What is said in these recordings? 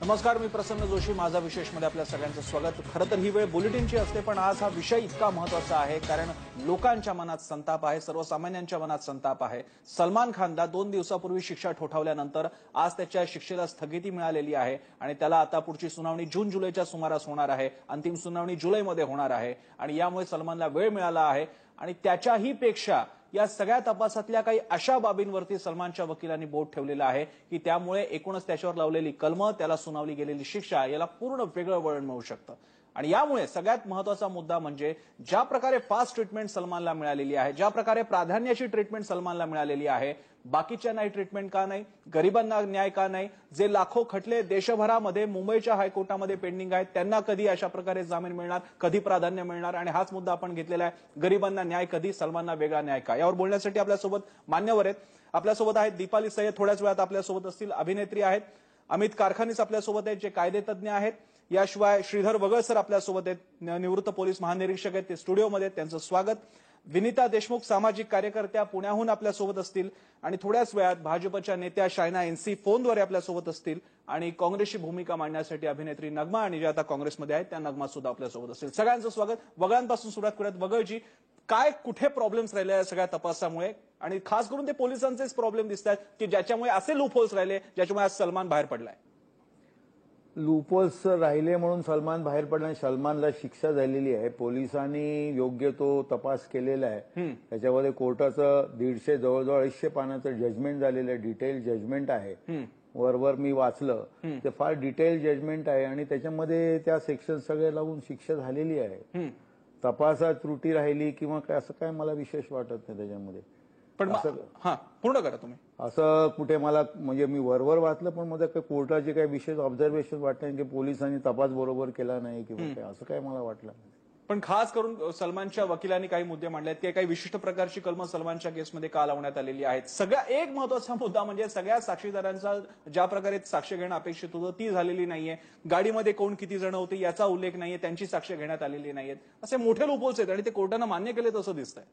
नमस्कार, मी प्रसन्न जोशी. माझा विशेषमध्ये आपल्या सगळ्यांचं स्वागत. खरं तर ही वेळ बुलेटिनची असते, पण आज हा विषय इतका महत्त्वाचा आहे कारण लोकांच्या मनात संताप आहे, सर्वसामान्यांच्या मनात संताप आहे. सलमान खानला 2 दिवसापूर्वी शिक्षा ठोठावल्यानंतर आज त्याच्या शिक्षेला स्थगिती मिळालेली आहे आणि त्याला आता पुढची सुनावणी जून-जुलैच्या सुमारास होणार आहे. अंतिम सुनावणी जुलैमध्ये होणार आहे आणि यामुळे सलमानला वेळ मिळाला आहे आणि त्याच्याही पेक्षा या सगळ्या तपासातल्या काही अशा बाबींवरती सलमानच्या वकिलांनी बोट ठेवलेलं आहे की त्यामुळे एकूणच त्याच्यावर लावलेली कलमं, त्याला सुनावली गेलेली शिक्षा याला पूर्ण वेगळं वळण मिळू शकतं. आणि यामुळे सगळ्यात महत्त्वाचा मुद्दा म्हणजे ज्या प्रकारे फास्ट ट्रीटमेंट सलमानला मिळालेली आहे, ज्या प्रकारे प्राधान्याची ट्रीटमेंट सलमानला मिळालेली आहे, बाकीच्या नाही ट्रीटमेंट का नाही, गरिबांना न्याय का नाही, जे लाखो खटले देशभरामध्ये मुंबईच्या हायकोर्टामध्ये पेंडिंग आहेत त्यांना कधी अशा प्रकारे जामीन मिळणार, कधी प्राधान्य मिळणार आणि हाच मुद्दा आपण घेतलेला आहे. गरिबांना न्याय कधी, सलमानला वेगळा न्याय का, यावर बोलण्यासाठी आपल्यासोबत मान्यवर आहेत. आपल्यासोबत आहेत दीपाली सय्यद, थोड्याच वेळात आपल्यासोबत असतील. अभिनेत्री आहेत अमित कारखानीस आपल्यासोबत आहेत, जे कायदेतज्ञ आहेत. याशिवाय श्रीधर वगळ सर आपल्यासोबत आहेत, निवृत्त पोलीस महानिरीक्षक आहेत, ते स्टुडिओमध्ये. त्यांचं स्वागत. विनीता देशमुख सामाजिक कार्यकर्त्या पुण्याहून आपल्यासोबत असतील आणि थोड्याच वेळात भाजपच्या नेत्या शायना एनसी फोनद्वारे आपल्यासोबत असतील आणि काँग्रेसची भूमिका मांडण्यासाठी अभिनेत्री नगमा आणि ज्या आता काँग्रेसमध्ये आहेत त्या नगमा सुद्धा आपल्यासोबत असतील. सगळ्यांचं स्वागत. वगळांपासून सुरुवात करूयात. वगळजी, काय कुठे प्रॉब्लेम्स राहिले या सगळ्या तपासामुळे आणि खास करून ते पोलिसांचेच प्रॉब्लेम दिसतात की ज्याच्यामुळे असे लूपहोल्स राहिले ज्याच्यामुळे आज सलमान बाहेर पडलाय? लूपहोल्स राहिले म्हणून सलमान बाहेर पडला. सलमानला शिक्षा झालेली आहे. पोलिसांनी योग्य तो तपास केलेला आहे. त्याच्यामध्ये कोर्टाचं 150 जवळजवळ 250 पानाचं जजमेंट झालेलं आहे. डिटेल जजमेंट आहे. वरवर मी वाचलं ते फार डिटेल जजमेंट आहे आणि त्याच्यामध्ये त्या सेक्शन सगळे लावून शिक्षा झालेली आहे. तपासात त्रुटी राहिली किंवा काय असं काय मला विशेष वाटत नाही त्याच्यामध्ये. पण पूर्ण करा तुम्ही. असं कुठे मला म्हणजे मी वरवर वाचलं पण मला काही कोर्टाचे काही विशेष ऑब्झर्वेशन वाटलं की पोलिसांनी तपास बरोबर केला नाही किंवा काय असं काय मला वाटलं. पण खास करून सलमानच्या वकिलांनी काही मुद्दे मांडले आहेत. ते काही विशिष्ट प्रकारची कलमं सलमानच्या केसमध्ये का लावण्यात आलेली आहेत. सगळ्या एक महत्वाचा मुद्दा म्हणजे सगळ्या साक्षीदारांचा ज्या प्रकारे साक्ष घेणं अपेक्षित होतं ती झालेली नाहीये. गाडीमध्ये कोण किती जण होते याचा उल्लेख नाहीये, त्यांची साक्ष घेण्यात आलेली नाहीयेत. असे मोठे लूपहोल्स आहेत आणि ते कोर्टानं मान्य केले तसं दिसतंय.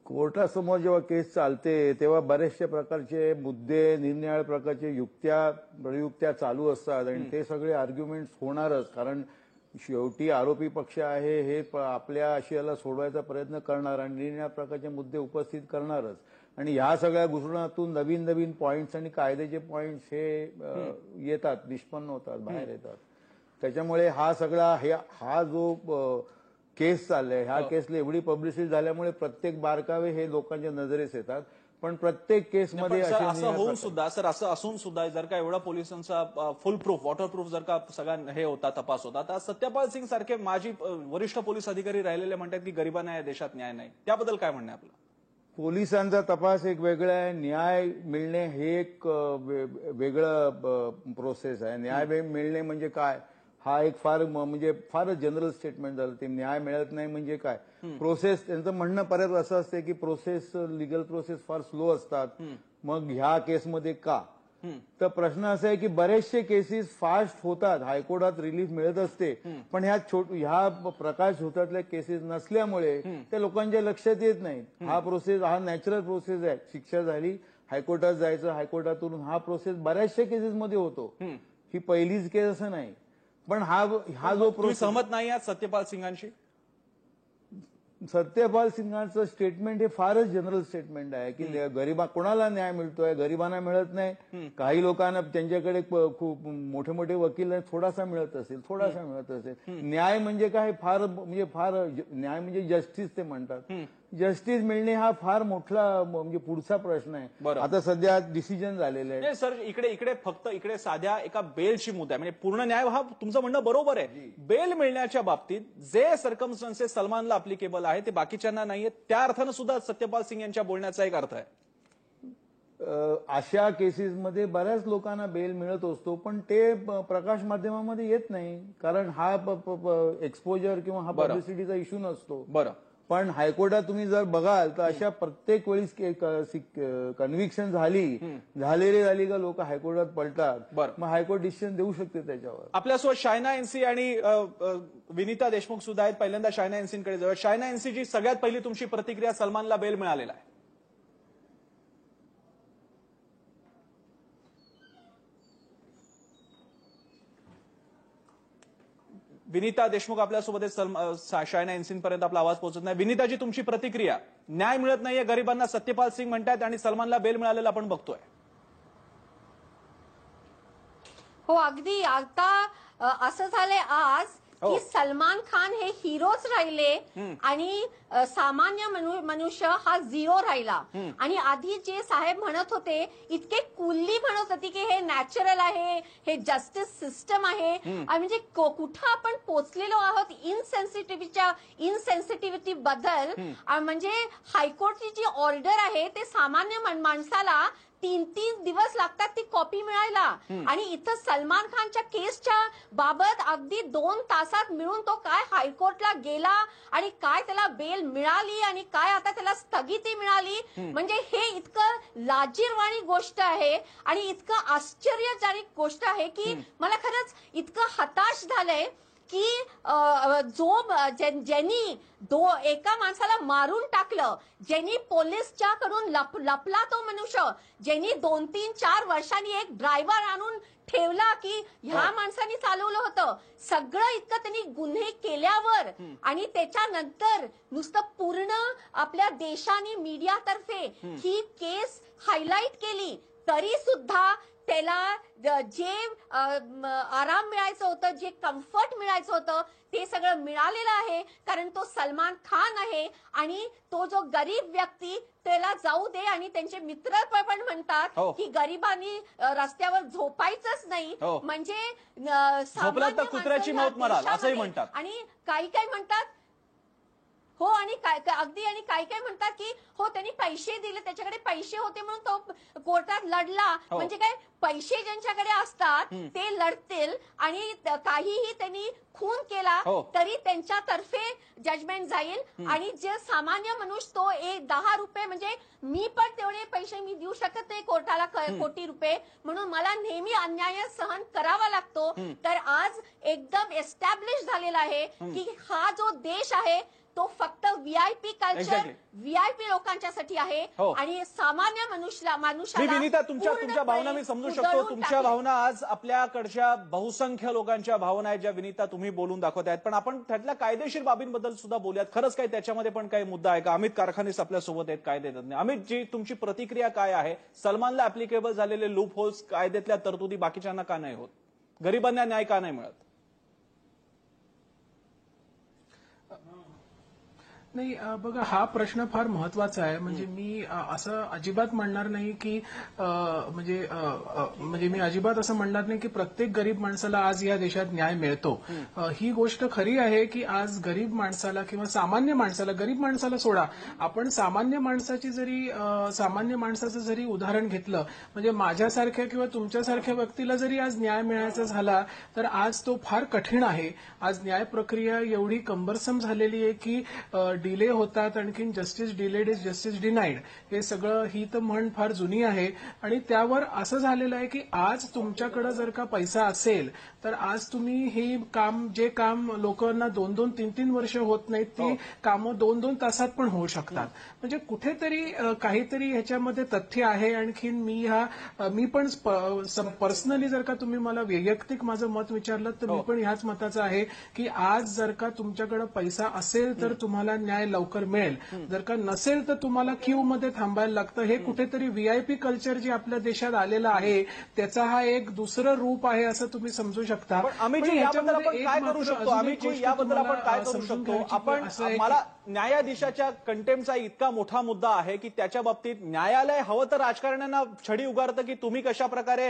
कोर्टासमोर जेव्हा केस चालते तेव्हा बरेचशा प्रकारचे मुद्दे, निरनिराळ्या प्रकारचे प्रयुक्त्या चालू असतात आणि ते सगळे आर्ग्युमेंट्स होणारच. कारण शेवटी आरोपी पक्ष आहे हे आपल्या आशयाला सोडवायचा प्रयत्न करणार आणि निरनिराळ्या प्रकारचे मुद्दे उपस्थित करणारच. आणि ह्या सगळ्या घुसण्यातून नवीन नवीन पॉइंट्स आणि कायद्याचे पॉइंट्स हे येतात, निष्पन्न होतात, बाहेर येतात. त्याच्यामुळे हा जो केस चाललाय ह्या केसला एवढी पब्लिसिटी झाल्यामुळे प्रत्येक बारकावे हे लोकांच्या नजरेस येतात. पण प्रत्येक केसमध्ये असं होऊन सुद्धा सर, असं असून सुद्धा जर का एवढा पोलिसांचा फुल प्रूफ, वॉटर प्रूफ जर का सगळा हे होता, तपास होता, तर सत्यपाल सिंग सारखे माजी वरिष्ठ पोलीस अधिकारी राहिलेले म्हणतात की गरिबांना या देशात न्याय नाही. त्याबद्दल काय म्हणणं आहे आपलं? पोलिसांचा तपास एक वेगळा आहे, न्याय मिळणे हे एक वेगळं प्रोसेस आहे. न्याय मिळणे म्हणजे काय हा एक फारच जनरल स्टेटमेंट झालं. ते न्याय मिळत नाही म्हणजे काय. प्रोसेस, त्यांचं म्हणणं परत असं असते की लिगल प्रोसेस फार स्लो असतात. मग ह्या केसमध्ये का, तर प्रश्न असा आहे की बरेचसे केसेस फास्ट होतात, हायकोर्टात रिलीफ मिळत असते, पण ह्या प्रकाश होतातल्या केसेस नसल्यामुळे त्या लोकांच्या लक्षात येत नाही. हा नॅचरल प्रोसेस आहे. शिक्षा झाली, हायकोर्टात जायचं, हायकोर्टातून हा प्रोसेस बऱ्याचशा केसेसमध्ये होतो. ही पहिलीच केस असं नाही. पण हा जो प्रोसेस, सहमत नाही आहात सत्यपाल सिंगांशी? सत्यपाल सिंगांचं स्टेटमेंट हे फारच जनरल स्टेटमेंट आहे की कोणाला न्याय मिळतोय, गरिबांना मिळत नाही. काही लोकांना त्यांच्याकडे खूप मोठे मोठे वकील थोडासा मिळत असेल. न्याय म्हणजे काय, फार न्याय म्हणजे जस्टिस ते म्हणतात. जस्टिस मिळणे हा फार मोठा म्हणजे पुढचा प्रश्न आहे. आता सध्या डिसिजन झालेलं आहे. सर, इकडे फक्त साध्या एका बेलची मुद्दा आहे. म्हणजे पूर्ण न्याय, हा तुमचं म्हणणं बरोबर आहे. बेल मिळण्याच्या बाबतीत जे सर्कमस्टन्सेस सलमानला अप्लिकेबल आहे ते बाकीच्यांना नाहीये. त्या अर्थानं सुद्धा सत्यपाल सिंग यांच्या बोलण्याचा एक अर्थ आहे. अशा केसेसमध्ये बऱ्याच लोकांना बेल मिळत असतो, पण ते प्रकाश माध्यमामध्ये येत नाही. कारण हा एक्सपोजर किंवा हा पब्लिसिटीचा इश्यू नसतो. बरं. पण हायकोर्टात तुम्ही जर बघाल तर अशा प्रत्येक वेळी कन्व्हिक्शन झाली का लोक हायकोर्टात पलतात. मग हायकोर्ट डिसिजन देऊ शकते त्याच्यावर. आपल्यासोबत शायना एनसी आणि विनीता देशमुख सुद्धा आहेत. पहिल्यांदा शायना एनसींकडे जाऊया. शायना एनसीची सगळ्यात पहिली तुमची प्रतिक्रिया, सलमानला बेल मिळालेला आहे. विनीता देशमुख आपल्यासोबत शायना इन्सिनपर्यंत आपला आवाज पोहोचत नाही. विनीताजी, तुमची प्रतिक्रिया. न्याय मिळत नाहीये गरिबांना, सत्यपाल सिंग म्हणतात, आणि सलमानला बेल मिळालेला आपण बघतोय. हो, अगदी. आता असं झालंय आज की सलमान खान हे हिरोच राहिले आणि सामान्य मनुष्य हा झिरो राहिला. आणि आधी जे साहेब म्हणत होते, इतके कुल्ली म्हणत होते की हे नॅचरल आहे, हे जस्टिस सिस्टम आहे, आणि म्हणजे कुठं आपण पोचलेलो आहोत इनसेन्सिटिव्हिटी बद्दल. म्हणजे हायकोर्टची जी ऑर्डर आहे ते सामान्य माणसाला 3-3 दिवस लागतात ती कॉपी मिळायला. आणि इथं सलमान खानच्या केसच्या बाबत अगदी 2 तासात मिळून तो काय हायकोर्टला गेला आणि काय त्याला बेल मिळाली आणि काय आता त्याला स्थगिती मिळाली. म्हणजे हे इतकं लाजिरवाणी गोष्ट आहे आणि इतकं आश्चर्यजनक गोष्ट आहे की मला खरंच इतकं हताश झालंय की ज्यांनी एका माणसाला मारून टाकलं, ज्यांनी पोलिसच्याकडून लपला तो मनुष्य, ज्यांनी 2-3-4 वर्षांनी एक ड्रायव्हर आणून ठेवला की ह्या माणसाने चालवलं होतं, सगळं इतकं त्यांनी गुन्हे केल्यावर आणि त्याच्यानंतर नुसतं पूर्ण आपल्या देशाने मीडियातर्फे ही केस हायलाइट केली, तरी सुद्धा त्याला जे आराम मिळायचं होतं, जे कम्फर्ट मिळायचं होतं ते सगळं मिळालेलं आहे. कारण तो सलमान खान आहे आणि तो जो गरीब व्यक्ती त्याला जाऊ दे. आणि त्यांचे मित्र पण म्हणतात की गरिबांनी रस्त्यावर झोपायचंच नाही, म्हणजे झोपला कुत्र्याची मौत मराल असंही म्हणतात. आणि काही म्हणतात हो, आणि अगदी, आणि काही म्हणतात की हो त्यांनी पैसे दिले, त्याच्याकडे पैसे होते म्हणून तो कोर्टात लढला. म्हणजे काय, पैसे ज्यांच्याकडे असतात ते लढतील आणि काहीही त्यांनी खून केला तरी त्यांच्यातर्फे जजमेंट जाईल. आणि जे सामान्य मनुष्य तो 10 रुपये, म्हणजे मी पण तेवढे पैसे मी देऊ शकत नाही कोर्टाला, कोटी रुपये, म्हणून मला नेहमी अन्याय सहन करावा लागतो. तर आज एकदम एस्टॅब्लिश झालेला आहे की हा जो देश आहे तो फक्त व्हीआयपी कल्चर, व्हीआयपी लोकांच्यासाठी आहे आणि सामान्य माणूसाला. विनीता, तुमच्या भावना मी समजू शकतो. तुमच्या भावना आज आपल्याकडच्या बहुसंख्य लोकांच्या भावना आहेत, ज्या विनीता तुम्ही बोलून दाखवत आहेत. पण आपण त्यातल्या कायदेशीर बाबींबद्दल सुद्धा बोलूयात. खरंच काय त्याच्यामध्ये पण काही मुद्दा आहे का? अमित कारखानीस आपल्यासोबत आहेत, कायदेतज्ञ. अमित जी, तुमची प्रतिक्रिया काय आहे? सलमानला ऍप्लिकेबल झालेले लूप होल्स, कायद्यातल्या तरतुदी बाकीच्यांना का नाही होत? गरिबांना न्याय का नाही मिळत? नाही, बघा, हा प्रश्न फार महत्वाचा आहे. म्हणजे मी असं अजिबात म्हणणार नाही की म्हणजे मी अजिबात असं म्हणणार नाही की प्रत्येक गरीब माणसाला आज या देशात न्याय मिळतो. ही गोष्ट खरी आहे की आज गरीब माणसाला किंवा सामान्य माणसाला, गरीब माणसाला सोडा, आपण सामान्य माणसाचं जरी उदाहरण घेतलं, म्हणजे माझ्यासारख्या किंवा तुमच्यासारख्या व्यक्तीला जरी आज न्याय मिळायचा झाला तर आज तो फार कठीण आहे. आज न्याय प्रक्रिया एवढी कंबरसम झालेली आहे की डिले होतात. आणखीन justice delayed is justice denied, हे सगळं, ही तर म्हण फार जुनी आहे. आणि त्यावर असं झालेलं आहे की आज तुमच्याकडे जर का पैसा असेल तर आज तुम्ही जे काम लोकांना 2-2, 3-3 वर्ष होत नाहीत, ती कामं 2-2 तासात पण होऊ शकतात. म्हणजे कुठेतरी काहीतरी ह्याच्यामध्ये तथ्य आहे. आणखीन मी पण पर्सनली, जर का तुम्ही मला वैयक्तिक माझं मत विचारलं तर मी पण ह्याच मताचं आहे की आज जर का तुमच्याकडे पैसा असेल तर तुम्हाला न्याय लवकर मिळेल, जर का नसेल तर तुम्हाला क्यू मध्ये थांबायला लागतं. हे कुठेतरी व्हीआयपी कल्चर जे आपल्या देशात आलेलं आहे त्याचा हा एक दुसरं रूप आहे असं तुम्ही समजू शकता. अमितजी, याबद्दल आपण काय करू शकतो? अमितजी, याबद्दल आपण काय करू शकतो? आपण, मला न्यायाधीशाच्या कंटेम्पचा इतका मोठा मुद्दा आहे की त्याच्या बाबतीत न्यायालय हवं तर राजकारण्यांना छडी उगारतं की तुम्ही कशा प्रकारे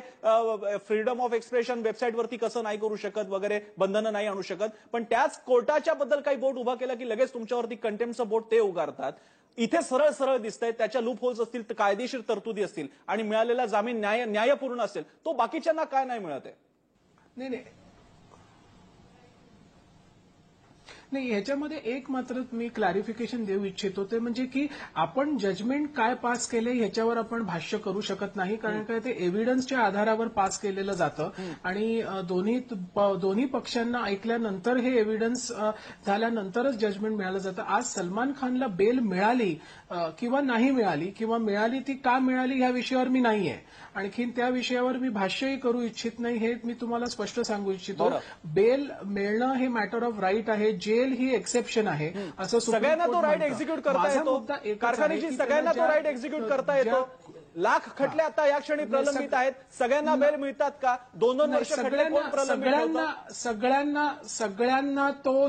फ्रीडम ऑफ एक्सप्रेशन वेबसाईटवरती कसं नाही करू शकत वगैरे, बंधनं नाही आणू शकत. पण त्याच कोर्टाच्या बद्दल काही बोर्ड उभा केला की लगेच तुमच्यावरती कंटेम्पचं बोर्ड ते उगारतात. इथे सरळ सरळ दिसतंय, त्याच्या लूप होल्स असतील, कायदेशीर तरतुदी असतील आणि मिळालेला जामीन न्यायपूर्ण असेल, तो बाकीच्यांना काय नाही मिळत आहे? नाही, नाही, ह्याच्यामध्ये एक मात्र मी क्लॅरिफिकेशन देऊ इच्छितो, ते म्हणजे की आपण जजमेंट काय पास केले ह्याच्यावर आपण भाष्य करू शकत नाही, कारण काय ते एव्हिडन्सच्या आधारावर पास केलेलं जातं आणि दोन्ही पक्षांना ऐकल्यानंतर हे एव्हिडन्स झाल्यानंतरच जजमेंट मिळालं जातं. आज सलमान खानला बेल मिळाली किंवा नाही मिळाली, किंवा मिळाली ती का मिळाली ह्या विषयावर मी नाहीये, आणखीन त्या विषयावर मी भाष्यही करू इच्छित नाही, हे मी तुम्हाला स्पष्ट सांगू इच्छितो. बेल मिळणं हे मॅटर ऑफ राईट आहे, जेल ही एक्सेप्शन आहे, असं सगळ्यांना तो राईट एक्झिक्यूट करता येतो. कारखान्याची सगळ्यांना तो राईट एक्झिक्यूट करता येतो. लाख खटले आता या क्षणी प्रलंबित आहेत, सगळ्यांना बेल मिळतात का? 2-2 वर्ष खटले कोण प्रलंबित होतं? सगळ्यांना तो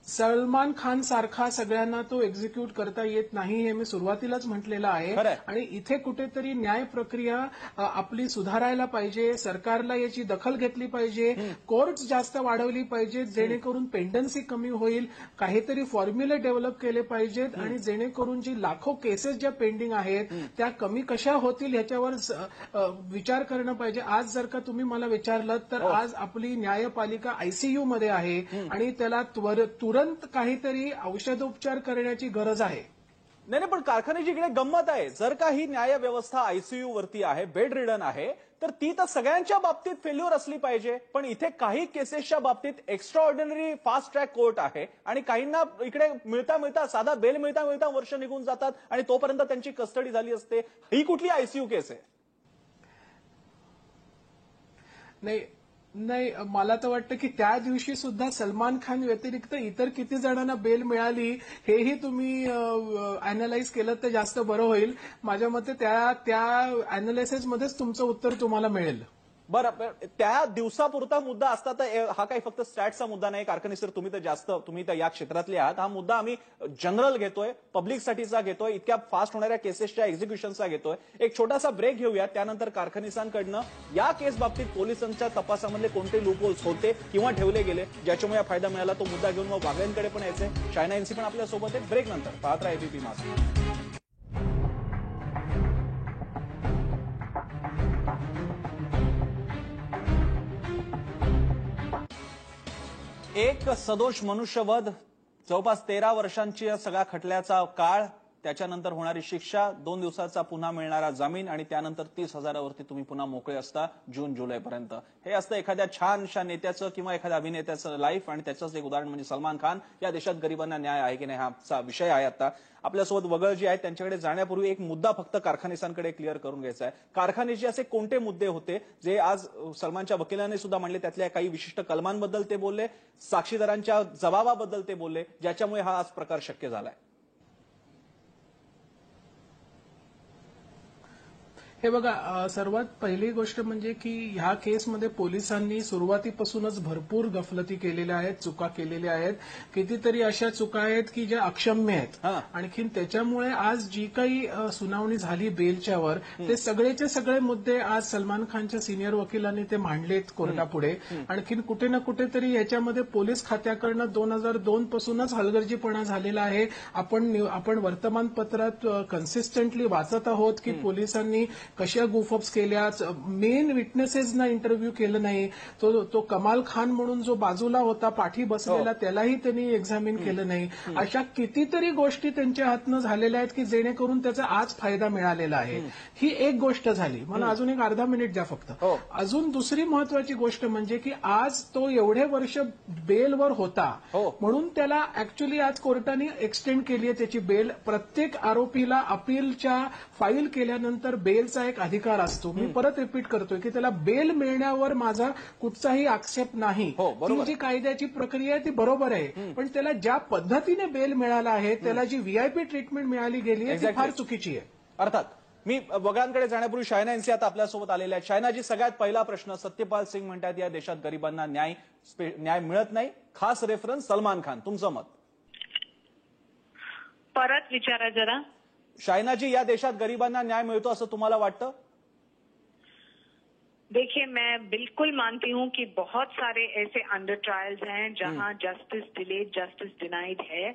सलमान खान सारखा सगळ्यांना तो एक्झिक्यूट करता येत नाही, हे मी सुरुवातीलाच म्हटलेलं आहे. आणि इथे कुठेतरी न्याय प्रक्रिया आपली सुधारायला पाहिजे, सरकारला याची दखल घेतली पाहिजे, कोर्ट जास्त वाढवली पाहिजे, जेणेकरून पेंडन्सी कमी होईल, काहीतरी फॉर्म्युले डेव्हलप केले पाहिजेत आणि जेणेकरून जी लाखो केसेस ज्या पेंडिंग आहेत त्या कमी कशा होतील ह्याच्यावर विचार करणं पाहिजे. आज जर का तुम्ही मला विचारलं तर आज आपली न्यायपालिका आयसीयू मध्ये आहे आणि त्याला तुरंत काहीतरी औषधोपचार करण्याची गरज आहे. नाही, पण कारखान्याची इकडे गंमत आहे. जर का ही न्याय व्यवस्था आयसीयू वरती आहे, बेड रिडन आहे, तर ती तर सगळ्यांच्या बाबतीत फेल्युअर असली पाहिजे. पण इथे काही केसेसच्या बाबतीत extra ordinary fast track court आहे आणि काहींना इकडे मिळता साधा बेल मिळता वर्ष निघून जातात आणि तोपर्यंत त्यांची कस्टडी झाली असते. ही कुठली आयसीयू केस आहे? नाही, मला तर वाटतं की त्या दिवशी सुद्धा सलमान खान व्यतिरिक्त इतर किती जणांना बेल मिळाली हेही तुम्ही अॅनालाइज केलं तर जास्त बरं होईल. माझ्या मते त्या अॅनालिसिसमध्येच तुमचं उत्तर तुम्हाला मिळेल. बरं, त्या दिवसापुरता मुद्दा असता तर हा काही फक्त स्टॅटचा मुद्दा नाही. कारखाने सर, तुम्ही तर या क्षेत्रातले आहात. हा मुद्दा आम्ही जनरल घेतोय, पब्लिकसाठीचा घेतोय, इतक्या फास्ट होणाऱ्या केसेसच्या एक्झिक्युशनचा घेतोय. एक छोटासा ब्रेक घेऊया, त्यानंतर कारखानिसांकडनं या केस बाबतीत पोलिसांच्या तपासामधले कोणते लूपहोल्स होते किंवा ठेवले गेले ज्याच्यामुळे फायदा मिळाला, तो मुद्दा घेऊन मग वाघ्यांकडे पण यायचंय. शायना एनसी पण आपल्यासोबत आहे. ब्रेक नंतर पाहत राहा एबीपी माझा. एक सदोष मनुष्यवध, जवळपास 13 वर्षांची सगळ्या खटल्याचा काळ, त्याच्यानंतर होणारी शिक्षा, 2 दिवसाचा पुन्हा मिळणारा जामीन आणि त्यानंतर 30,000वरती तुम्ही पुन्हा मोकळे असता जून-जुलैपर्यंत. हे असतं एखाद्या छानशा नेत्याचं किंवा एखाद्या अभिनेत्याचं लाईफ. आणि त्याचंच एक उदाहरण म्हणजे सलमान खान. या देशात गरिबांना न्याय आहे की नाही हा विषय आहे. आता आपल्यासोबत वगळ जी आहेत त्यांच्याकडे जाण्यापूर्वी एक मुद्दा फक्त कारखानिसांकडे क्लिअर करून घ्यायचा आहे. कारखान्याचे असे कोणते मुद्दे होते जे आज सलमानच्या वकिलांनी सुद्धा म्हणले, त्यातल्या काही विशिष्ट कलमांबद्दल ते बोलले, साक्षीदारांच्या जबाबाबद्दल ते बोलले, ज्याच्यामुळे हा आज प्रकार शक्य झालाय? हे बघा, सर्वात पहिली गोष्ट म्हणजे की ह्या केसमध्ये पोलिसांनी सुरुवातीपासूनच भरपूर गफलती केलेल्या आहेत, चुका केलेल्या आहेत. कितीतरी अशा चुका आहेत की ज्या अक्षम्य आहेत. आणखीन त्याच्यामुळे आज जी काही सुनावणी झाली बेलच्यावर, ते सगळेचे सगळे मुद्दे आज सलमान खानच्या सिनियर वकिलांनी ते मांडलेत कोर्टापुढे. आणखीन कुठे ना कुठेतरी याच्यामध्ये पोलीस खात्याकडनं 2002 पासूनच हलगर्जीपणा झालेला आहे. आपण वर्तमानपत्रात कन्सिस्टंटली वाचत आहोत की पोलिसांनी कशा गुफअप्स केल्या, मेन विटनेसेसना इंटरव्ह्यू केलं नाही, तो कमाल खान म्हणून जो बाजूला होता पाठी बसलेला त्यालाही त्यांनी एक्झामिन केलं नाही. अशा कितीतरी गोष्टी त्यांच्या हातनं झालेल्या आहेत की जेणेकरून त्याचा आज फायदा मिळालेला आहे. ही एक गोष्ट झाली. मला अजून एक अर्धा मिनिट द्या फक्त. अजून दुसरी महत्वाची गोष्ट म्हणजे की आज तो एवढे वर्ष बेलवर होता म्हणून त्याला ऍक्च्युली आज कोर्टाने एक्सटेंड केली आहे त्याची बेल. प्रत्येक आरोपीला अपीलच्या फाईल केल्यानंतर बेलचा एक अधिकार असतो. मी परत रिपीट करतोय की त्याला बेल मिळण्यावर माझा कुठचाही आक्षेप नाही. ती जी कायद्याची प्रक्रिया आहे ती बरोबर आहे, पण त्याला ज्या पद्धतीने बेल मिळाला आहे, त्याला जी व्हीआयपी ट्रीटमेंट मिळाली गेली आहे ती फार चुकीची आहे. अर्थात मी वगळांकडे जाण्यापूर्वी शायना एनसी आता आपल्यासोबत आलेल्या आहेत. शायनाजी, सगळ्यात पहिला प्रश्न, सत्यपाल सिंग म्हणतात या देशात गरिबांना न्याय मिळत नाही, खास रेफरन्स सलमान खान, तुमचं मत? परत विचारा जरा. शायनाजी, या देशात गरिबांना न्याय मिळतो असं तुम्हाला वाटतं? देखिए, मैं बिल्कुल मानती हूं कि बहुत सारे ऐसे अंडर ट्रायल्स हैं जहां जस्टिस डिलेड, जस्टिस डिनाइड है.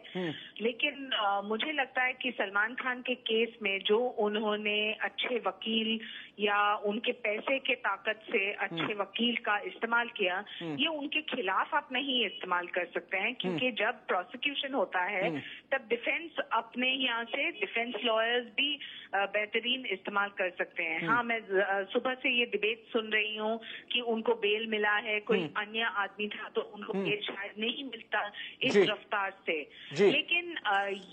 लेकिन मुझे लगता है कि सलमान खान के केस में जो उन्होंने अच्छे वकील या उनके पैसे के ताकत से अच्छे वकील का इस्तेमाल किया, ये उनके खिलाफ आप नहीं इस्तेमाल कर सकते हैं, क्योंकि जब प्रोसिक्यूशन होता है तब डिफेंस अपने यहाँ से डिफेंस लॉयर्स भी बेहतरीन इस्तेमाल कर सकते हैं। हाँ, मैं सुबह से ये डिबेट सुन रही हूँ कि उनको बेल मिला है, कोई अन्य आदमी था तो उनको बेल शायद नहीं मिलता इस रफ्तार से, लेकिन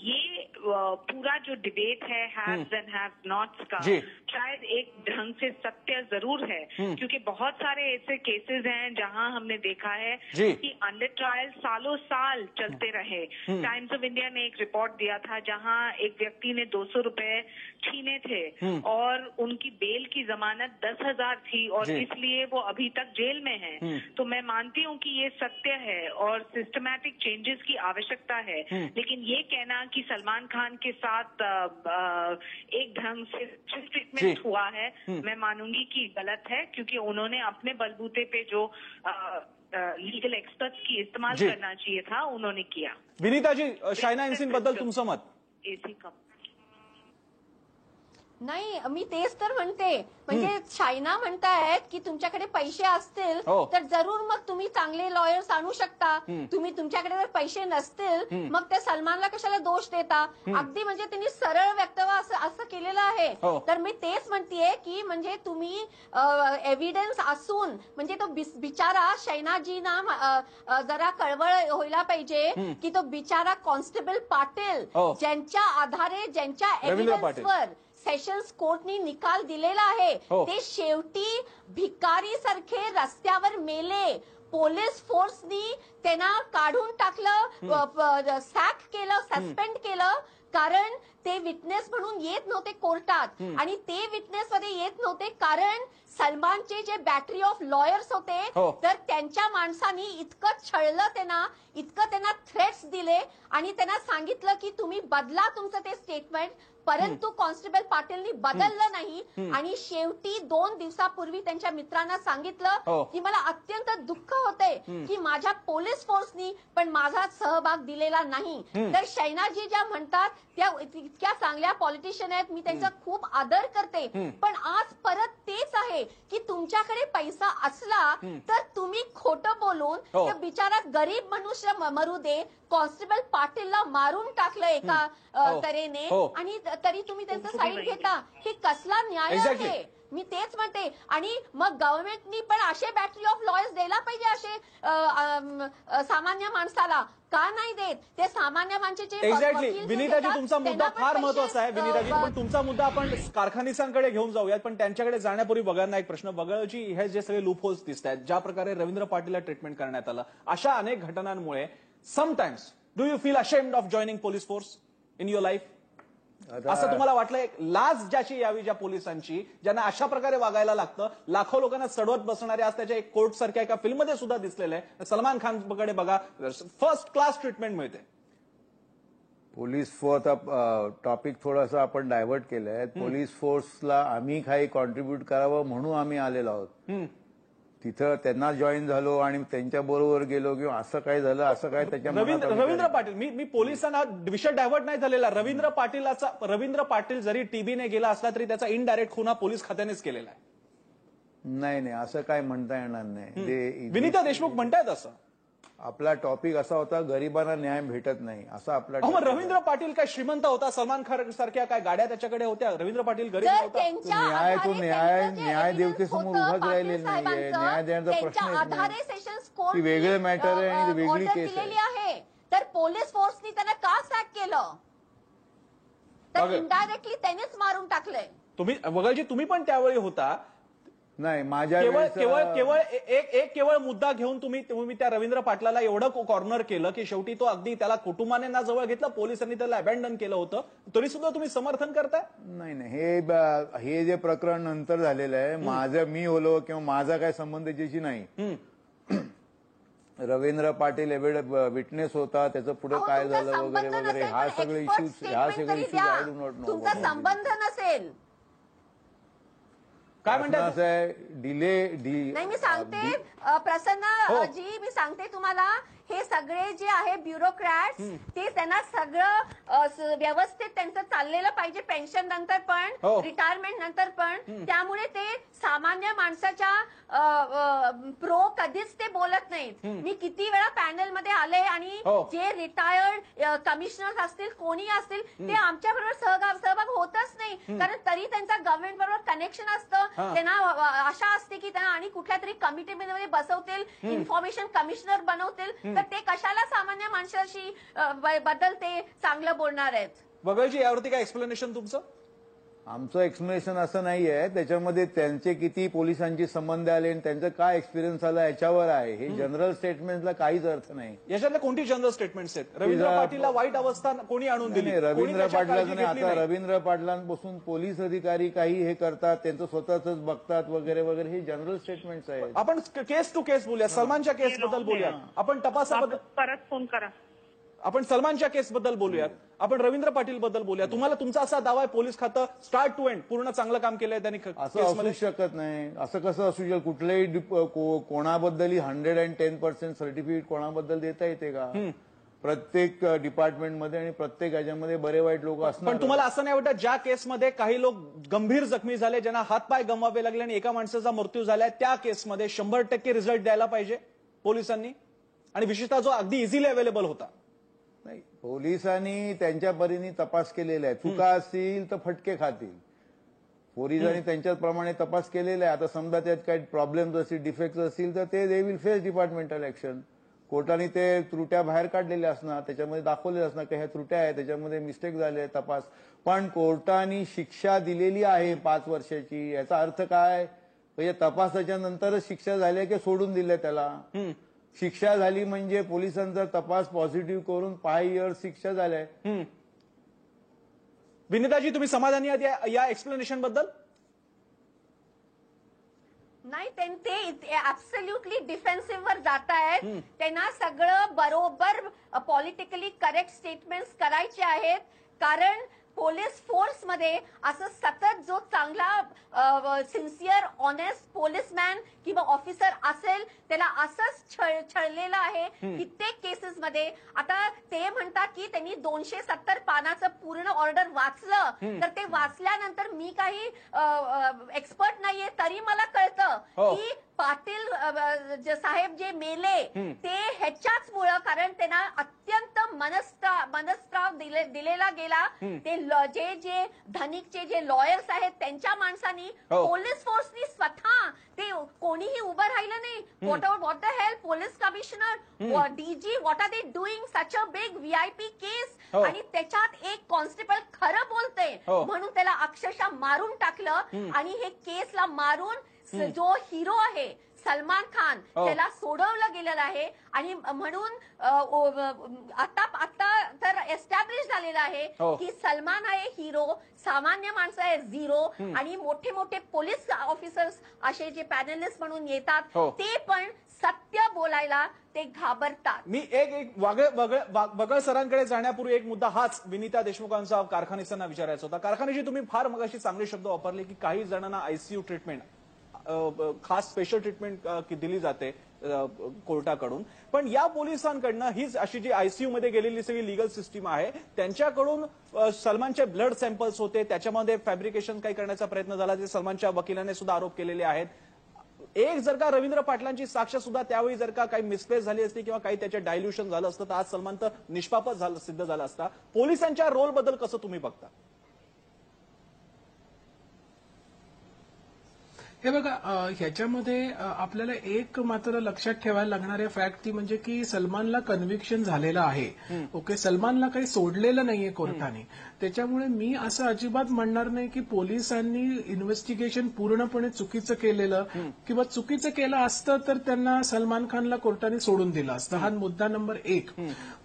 ये पूरा जो डिबेट है हैव्स एंड हैव नॉट्स का शायद एक ढंग से सत्य जरूर है, क्योंकि बहुत सारे ऐसे केसेस हैं जहां हमने देखा है कि अंडर ट्रायल सालों साल चलते रहे। टाइम्स ऑफ इंडिया ने एक रिपोर्ट दिया था जहां एक व्यक्ति ने 200 रुपए छीने थे और उनकी बेल की जमानत 10,000 थी और इसलिए वो अभी तक जेल में है। तो मैं मानती हूँ कि ये सत्य है और सिस्टमैटिक चेंजेस की आवश्यकता है, लेकिन ये कहना कि सलमान खान के साथ एक ढंग से ट्रीटमेंट हुआ है, मैं मानूंगी कि गलत है, क्योंकि उन्होंने अपने बलबूते पे जो लीगल एक्सपर्ट्स की इस्तेमाल करना चाहिए था उन्होंने किया। विनीता जी, शायना एनसीन बद्दल तुमचं मत? एसी कम नाही, मी तेच तर म्हणते, म्हणजे शायना म्हणतायत की तुमच्याकडे पैसे असतील तर जरूर मग तुम्ही चांगले लॉयर्स आणू शकता, तुम्ही तुमच्याकडे जर पैसे नसतील मग त्या सलमानला कशाला दोष देता? अगदी म्हणजे त्यांनी सरळ व्यक्तव्य असं केलेलं आहे। तर मी तेच म्हणतेय की म्हणजे तुम्ही एव्हिडन्स असून म्हणजे तो बिचारा शैनाजीना जरा कळवळ व्हायला पाहिजे की तो बिचारा कॉन्स्टेबल पाटील ज्यांच्या आधारे ज्यांच्या एव्हिडन्सवर सेशन्स कोर्टनी निकाल दिलेला आहे ते शेवटी भिकारी सारखे रस्त्यावर मेले। पोलीस फोर्सनी त्यांना काढून टाकलं, सॅक केलं, सस्पेंड केलं, कारण ते विटनेस म्हणून येत नव्हते कोर्टात आणि ते विटनेस मध्ये येत नव्हते कारण सलमानचे जे बॅटरी ऑफ लॉयर्स होते तर त्यांच्या माणसांनी इतकं छळलं त्यांना, इतकं त्यांना थ्रेट्स दिले आणि त्यांना सांगितलं की तुम्ही बदला तुमचं ते स्टेटमेंट, परंतु कॉन्स्टेबल पाटीलनी बदललं नाही आणि शेवटी 2 दिवसापूर्वी त्यांच्या मित्रांना सांगितलं की मला अत्यंत दुःख होते की माझ्या पोलीस फोर्सनी पण माझा सहभाग दिलेला नाही। तर शैनाजी ज्या म्हणतात त्या इतक्या चांगल्या पॉलिटिशियन आहेत, मी त्यांचा खूप आदर करते, पण आज परत तेच आहे की तुमच्याकडे पैसा असला तर तुम्ही खोटं बोलून त्या बिचारा गरीब मनुष्य मरू दे, कॉन्स्टेबल पाटीलला मारून टाकलं एका तऱ्हेने आणि तरी तुम्ही त्यांचा साईड घेता, हे कसला न्याय आहे? मी तेच म्हणते। आणि मग गव्हर्नमेंटनी पण असे बॅटरी ऑफ लॉयर्स द्यायला पाहिजे असे सामान्य माणसाला, का नाही देत? ते सामान्य माणसाचे एक्झॅक्टली। विनीताजी, तुमचा मुद्दा फार महत्वाचा आहे विनीताजी, पण तुमचा मुद्दा आपण कारखानिसांकडे घेऊन जाऊयात, पण त्यांच्याकडे जाण्यापूर्वी वगळ्यांना एक प्रश्न, वगळची हे जे सगळे लूप होल्स दिसत आहेत, ज्या प्रकारे रवींद्र पाटीलला ट्रीटमेंट करण्यात आलं, अशा अनेक घटनांमुळे sometimes do you feel ashamed of joining police force in your life? असं तुम्हाला वाटलं एक लाज ज्याची यावी ज्या पोलिसांची, ज्यांना अशा प्रकारे वागायला लागतं, लाखो लोकांना चढवत बसणारे, आज त्याच्या एक कोर्ट सारख्या एका फिल्ममध्ये सुद्धा दिसलेलं आहे, सलमान खानकडे बघा, फर्स्ट क्लास ट्रीटमेंट मिळते। पोलीस फोर्स टॉपिक थोडासा आपण डायव्हर्ट केलंय। पोलीस फोर्सला आम्ही काही कॉन्ट्रीब्यूट करावं म्हणून आम्ही आलेलो आहोत, तिथं त्यांना जॉईन झालो आणि त्यांच्या बरोबर गेलो किंवा असं काय झालं असं काय त्याच्या रवींद्र पाटील, मी पोलिसांना विषय डायव्हर्ट नाही झालेला, रवींद्र पाटील जरी टीबीने गेला असला तरी त्याचा इनडायरेक्ट खून हा पोलीस खात्यानेच केलेला आहे। नाही, असं काय म्हणता येणार नाही। विनीता देशमुख म्हणतायत असं। आपला टॉपिक असा होता गरिबांना न्याय भेटत नाही असा आपला। रवींद्र पाटील काय श्रीमंत होता, सलमान खान सारख्या काय गाड्या त्याच्याकडे होत्या, रवींद्र पाटील गरीब नव्हता? न्याय देवतेसमोर उभाच राहिलेला नाहीये, न्याय देण्याचा प्रश्न ती वेगळे मॅटर आहे आणि वेगळी केस आहे। तर पोलीस फोर्सनी त्यांना का सॅक केलं? तर इनडायरेक्टली त्यांनीच मारून टाकलंय। तुम्ही वगळजी, तुम्ही पण त्यावेळी होता? नाही, माझ्या केवळ मुद्दा घेऊन तुम्ही त्या रवींद्र पाटलाला एवढं कॉर्नर केलं की शेवटी तो अगदी त्याला कुटुंबाने ना जवळ घेतलं, पोलिसांनी त्याला अबॅन्डन केलं होतं, तरी सुद्धा तुम्ही समर्थन करताय? नाही, हे जे प्रकरण नंतर झालेलं आहे, माझं मी होलो किंवा माझा काय संबंध त्याची नाही। रवींद्र पाटील विटनेस होता, त्याचं पुढे काय झालं वगैरे वगैरे हा सगळे issues I do not know. तुमचा संबंध नसेल काय म्हणतात? डिले नाही, मी सांगते प्रसन्न जी, मी सांगते तुम्हाला, हे सगळे जे आहे ब्युरोक्रॅट्स ते त्यांना सगळं व्यवस्थित त्यांचं चाललेलं पाहिजे, पेन्शन नंतर पण, हो. रिटायरमेंट नंतर पण. त्यामुळे ते सामान्य माणसाच्या प्रो कधीच ते बोलत नाहीत. मी किती वेळा पॅनलमध्ये आले आणि हो. जे रिटायर्ड कमिशनर्स असतील, कोणी असतील, ते आमच्या बरोबर सहभाग होतच नाही. कारण तरी त्यांचा गव्हर्नमेंट बरोबर कनेक्शन असतं. त्यांना आशा असते की त्यांना आणि कुठल्या तरी कमिटीमध्ये बसवतील, इन्फॉर्मेशन कमिशनर बनवतील, तर ते कशाला सामान्य माणसाशी बद्दल ते चांगलं बोलणार आहेत. वगळजी, यावरती काय एक्सप्लेनेशन तुमचं? आमचं एक्सप्लेनेशन असं नाहीये, त्याच्यामध्ये त्यांचे किती पोलिसांची संबंध आले आणि त्यांचा काय एक्सपिरियन्स आला याच्यावर आहे. हे जनरल स्टेटमेंटला काहीच अर्थ नाही. याच्यातले कोणती जनरल स्टेटमेंट्स आहेत? रवींद्र पाटीलला वाईट अवस्था कोणी आणून दिली? नाही, कोणी रवींद्र त्याच्या पाटलाचं काळजी नाही. घेतली आता नाही? रवींद्र पाटलांपासून पोलीस अधिकारी काही हे करतात, त्यांचं स्वतःच बघतात वगैरे वगैरे, हे जनरल स्टेटमेंट्स आहेत. आपण केस टू केस बोलूया, सलमानच्या केसबद्दल बोलूया, आपण तपासाबद्दल, परत फोन करा. आपण सलमानच्या केसबद्दल बोलूयात, आपण रवींद्र पाटील बद्दल बोलूया. तुम्हाला तुमचा असा दावा आहे पोलीस खातं स्टार्ट टू एंड पूर्ण चांगलं काम केलंय त्यांनी असं असू शकत नाही. असं कसं असू शकेल? कुठल्याही कोणाबद्दलही 110% सर्टिफिकेट कोणाबद्दल देता येते का? प्रत्येक डिपार्टमेंटमध्ये आणि प्रत्येक ह्याच्यामध्ये बरे वाईट लोक असणार. पण तुम्हाला असं नाही वाटत ज्या केसमध्ये काही लोक गंभीर जखमी झाले, ज्यांना हातपाय गमवावे लागले आणि एका माणसाचा मृत्यू झालाय, त्या केसमध्ये 100% रिझल्ट द्यायला पाहिजे पोलिसांनी, आणि विशेषतः जो अगदी इझिली अवेलेबल होता? नाही, पोलिसांनी त्यांच्या परीने तपास केलेला आहे. चुका असतील तर फटके खातील. पोलिसांनी त्यांच्याप्रमाणे तपास केलेला आहे. आता समजा त्यात काही प्रॉब्लेम्स असतील, डिफेक्ट्स असतील, तर ते they will face departmental action. कोर्टाने ते त्रुट्या बाहेर काढलेल्या असणार, त्याच्यामध्ये दाखवलेलं असणार की ह्या त्रुट्या आहेत, त्याच्यामध्ये मिस्टेक झाले, तपास. पण कोर्टाने शिक्षा दिलेली आहे 5 वर्षाची. याचा अर्थ काय? म्हणजे तपासाच्या नंतरच शिक्षा झाली की सोडून दिलं त्याला? शिक्षा झाली म्हणजे पोलिसांचा तपास पॉझिटिव्ह करून 5 इयर्स शिक्षा झाल्या. विनिताजी, तुम्ही समाधानी आहात या एक्सप्लेनेशन बद्दल? नाही, ते ऍब्सोल्युटली डिफेन्सिव्ह वर जात आहेत. त्यांना सगळं बरोबर पॉलिटिकली करेक्ट स्टेटमेंट्स करायचे आहेत. कारण पोलीस फोर्स मध्ये असं सतत जो चांगला सिन्सिअर ऑनेस्ट पोलीसमॅन किंवा ऑफिसर असेल त्याला असंच छळलेलं आहे कित्येक केसेस मध्ये. आता ते म्हणतात की त्यांनी 270 पानाचं पूर्ण ऑर्डर वाचलं, तर ते वाचल्यानंतर मी काही एक्सपर्ट नाहीये, तरी मला कळतं की पाटील साहेब जे मेले ते ह्याच्याच मुळे, कारण त्यांना अत्यंत मनस्त्राव दिलेला गेला. ते जे धनिकचे जे लॉयर्स आहेत त्यांच्या माणसांनी, पोलीस फोर्सनी स्वतः, ते कोणीही उभं राहिलं नाही. What the help, police commissioner, DG, what are they doing such a big VIP केस, आणि त्याच्यात एक कॉन्स्टेबल खरं बोलते म्हणून त्याला अक्षरशः मारून टाकलं. आणि हे केसला मारून जो हिरो आहे सलमान खान त्याला सोडवलं गेलेलं आहे. आणि म्हणून आता तर एस्टॅब्लिश झालेलं आहे की सलमान आहे हिरो, सामान्य माणसं आहे झिरो, आणि मोठे मोठे पोलीस ऑफिसर्स असे जे पॅनलिस्ट म्हणून येतात ते पण सत्य बोलायला ते घाबरतात. मी एक वगळ सरांकडे जाण्यापूर्वी एक मुद्दा हाच विनीता देशमुखांचा कारखानेसांना विचारायचा होता. कारखान्याची तुम्ही फार मगाशी चांगले शब्द वापरले की काही जणांना ICU ट्रीटमेंट, खास स्पेशल ट्रीटमेंट दिली जाते कोर्टाकडून. पण या पोलिसांकडनं हीच अशी जी ICU मध्ये गेलेली सगळी लिगल सिस्टीम आहे, त्यांच्याकडून सलमानचे ब्लड सॅम्पल्स होते, त्याच्यामध्ये फॅब्रिकेशन काही करण्याचा प्रयत्न झाला, जे सलमानच्या वकिलाने सुद्धा आरोप केलेले आहेत. एक जर का रवींद्र पाटलांची साक्ष सुद्धा त्यावेळी जर का काही मिसप्लेस झाली असती किंवा काही त्याचे डायल्युशन झालं असतं, तर आज सलमान तर निष्पापच सिद्ध झाला असता. पोलिसांच्या रोल बद्दल कसं तुम्ही बघता? हे बघा, ह्याच्यामध्ये आपल्याला एक मात्र लक्षात ठेवायला लागणारे फॅक्ट ती म्हणजे की सलमानला कन्व्हिक्शन झालेलं आहे. ओके, सलमानला काही सोडलेलं नाहीये कोर्टाने. त्याच्यामुळे मी असं अजिबात म्हणणार नाही की पोलिसांनी इन्व्हेस्टिगेशन पूर्णपणे चुकीचं केलेलं किंवा चुकीचं केलं असतं तर त्यांना सलमान खानला कोर्टाने सोडून दिलं असतं. हा मुद्दा नंबर 1.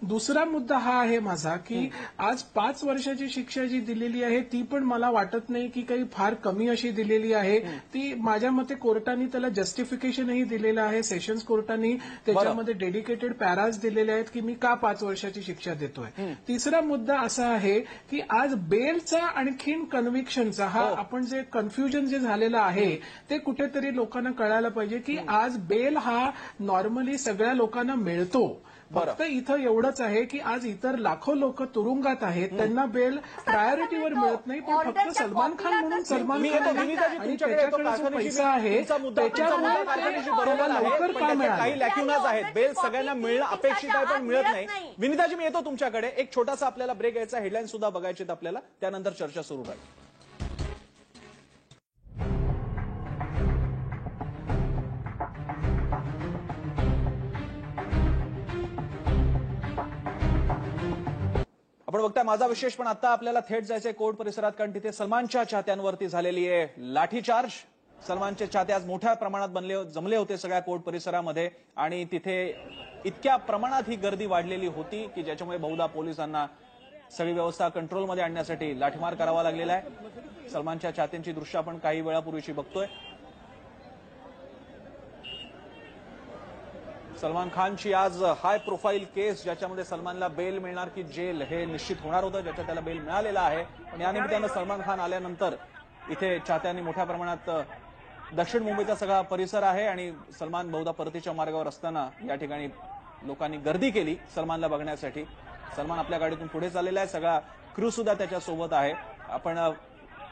दुसरा मुद्दा हा आहे माझा की आज 5 वर्षाची शिक्षा जी दिलेली आहे ती पण मला वाटत नाही की काही फार कमी अशी दिलेली आहे. ती माझ्या मते कोर्टाने त्याला जस्टिफिकेशनही दिलेलं आहे. सेशन्स कोर्टाने त्याच्यामध्ये डेडिकेटेड पॅराज दिलेले आहेत की मी का 5 वर्षाची शिक्षा देतोय. तिसरा मुद्दा असा आहे की आज बेलचा आणखीन कन्व्हिक्शनचा हा आपण जे कन्फ्युजन जे झालेलं आहे ते कुठेतरी लोकांना कळायला पाहिजे की आज बेल हा नॉर्मली सगळ्या लोकांना मिळतो. फक्त इथं एवढंच आहे की आज इतर लाखो लोक तुरुंगात आहेत, त्यांना बेल प्रायोरिटीवर मिळत नाही, पण फक्त सलमान खान म्हणून सलमान खान आणि त्याच्याकडे जो पैसा आहे त्याच्यामुळे त्याला लवकर का मिळालं. काही लॅक्युनाज आहेत. बेल सगळ्यांना मिळणं अपेक्षित आहे पण मिळत नाही. विनिताजी, मी येतो तुमच्याकडे. एक छोटासा आपल्याला ब्रेक घ्यायचा, हेडलाईन सुद्धा बघायचे आपल्याला, त्यानंतर चर्चा सुरू राहील. आपण बघताय माझा विशेष, पण आता आपल्याला थेट जायचंय कोर्ट परिसरात, कारण तिथे सलमानच्या चाहत्यांवरती झालेली आहे लाठीचार्ज. सलमानचे चाहते आज मोठ्या प्रमाणात जमले होते सगळ्या कोर्ट परिसरामध्ये आणि तिथे इतक्या प्रमाणात ही गर्दी वाढलेली होती की ज्याच्यामुळे बहुधा पोलिसांना सगळी व्यवस्था कंट्रोलमध्ये आणण्यासाठी लाठीमार करावा लागलेला आहे. सलमानच्या चाहत्यांची दृश्य आपण काही वेळापूर्वीची बघतोय. सलमान खानची आज हाय प्रोफाईल केस, ज्याच्यामध्ये सलमानला बेल मिळणार की जेल हे निश्चित होणार होतं, ज्याच्यात त्याला बेल मिळालेला आहे. पण या निमित्तानं सलमान खान आल्यानंतर इथे चाहत्यांनी मोठ्या प्रमाणात दक्षिण मुंबईचा सगळा परिसर आहे आणि सलमान बहुधा परतीच्या मार्गावर असताना या ठिकाणी लोकांनी गर्दी केली सलमानला बघण्यासाठी. सलमान आपल्या गाडीतून पुढे चाललेला आहे, सगळा क्रू सुद्धा त्याच्यासोबत आहे. आपण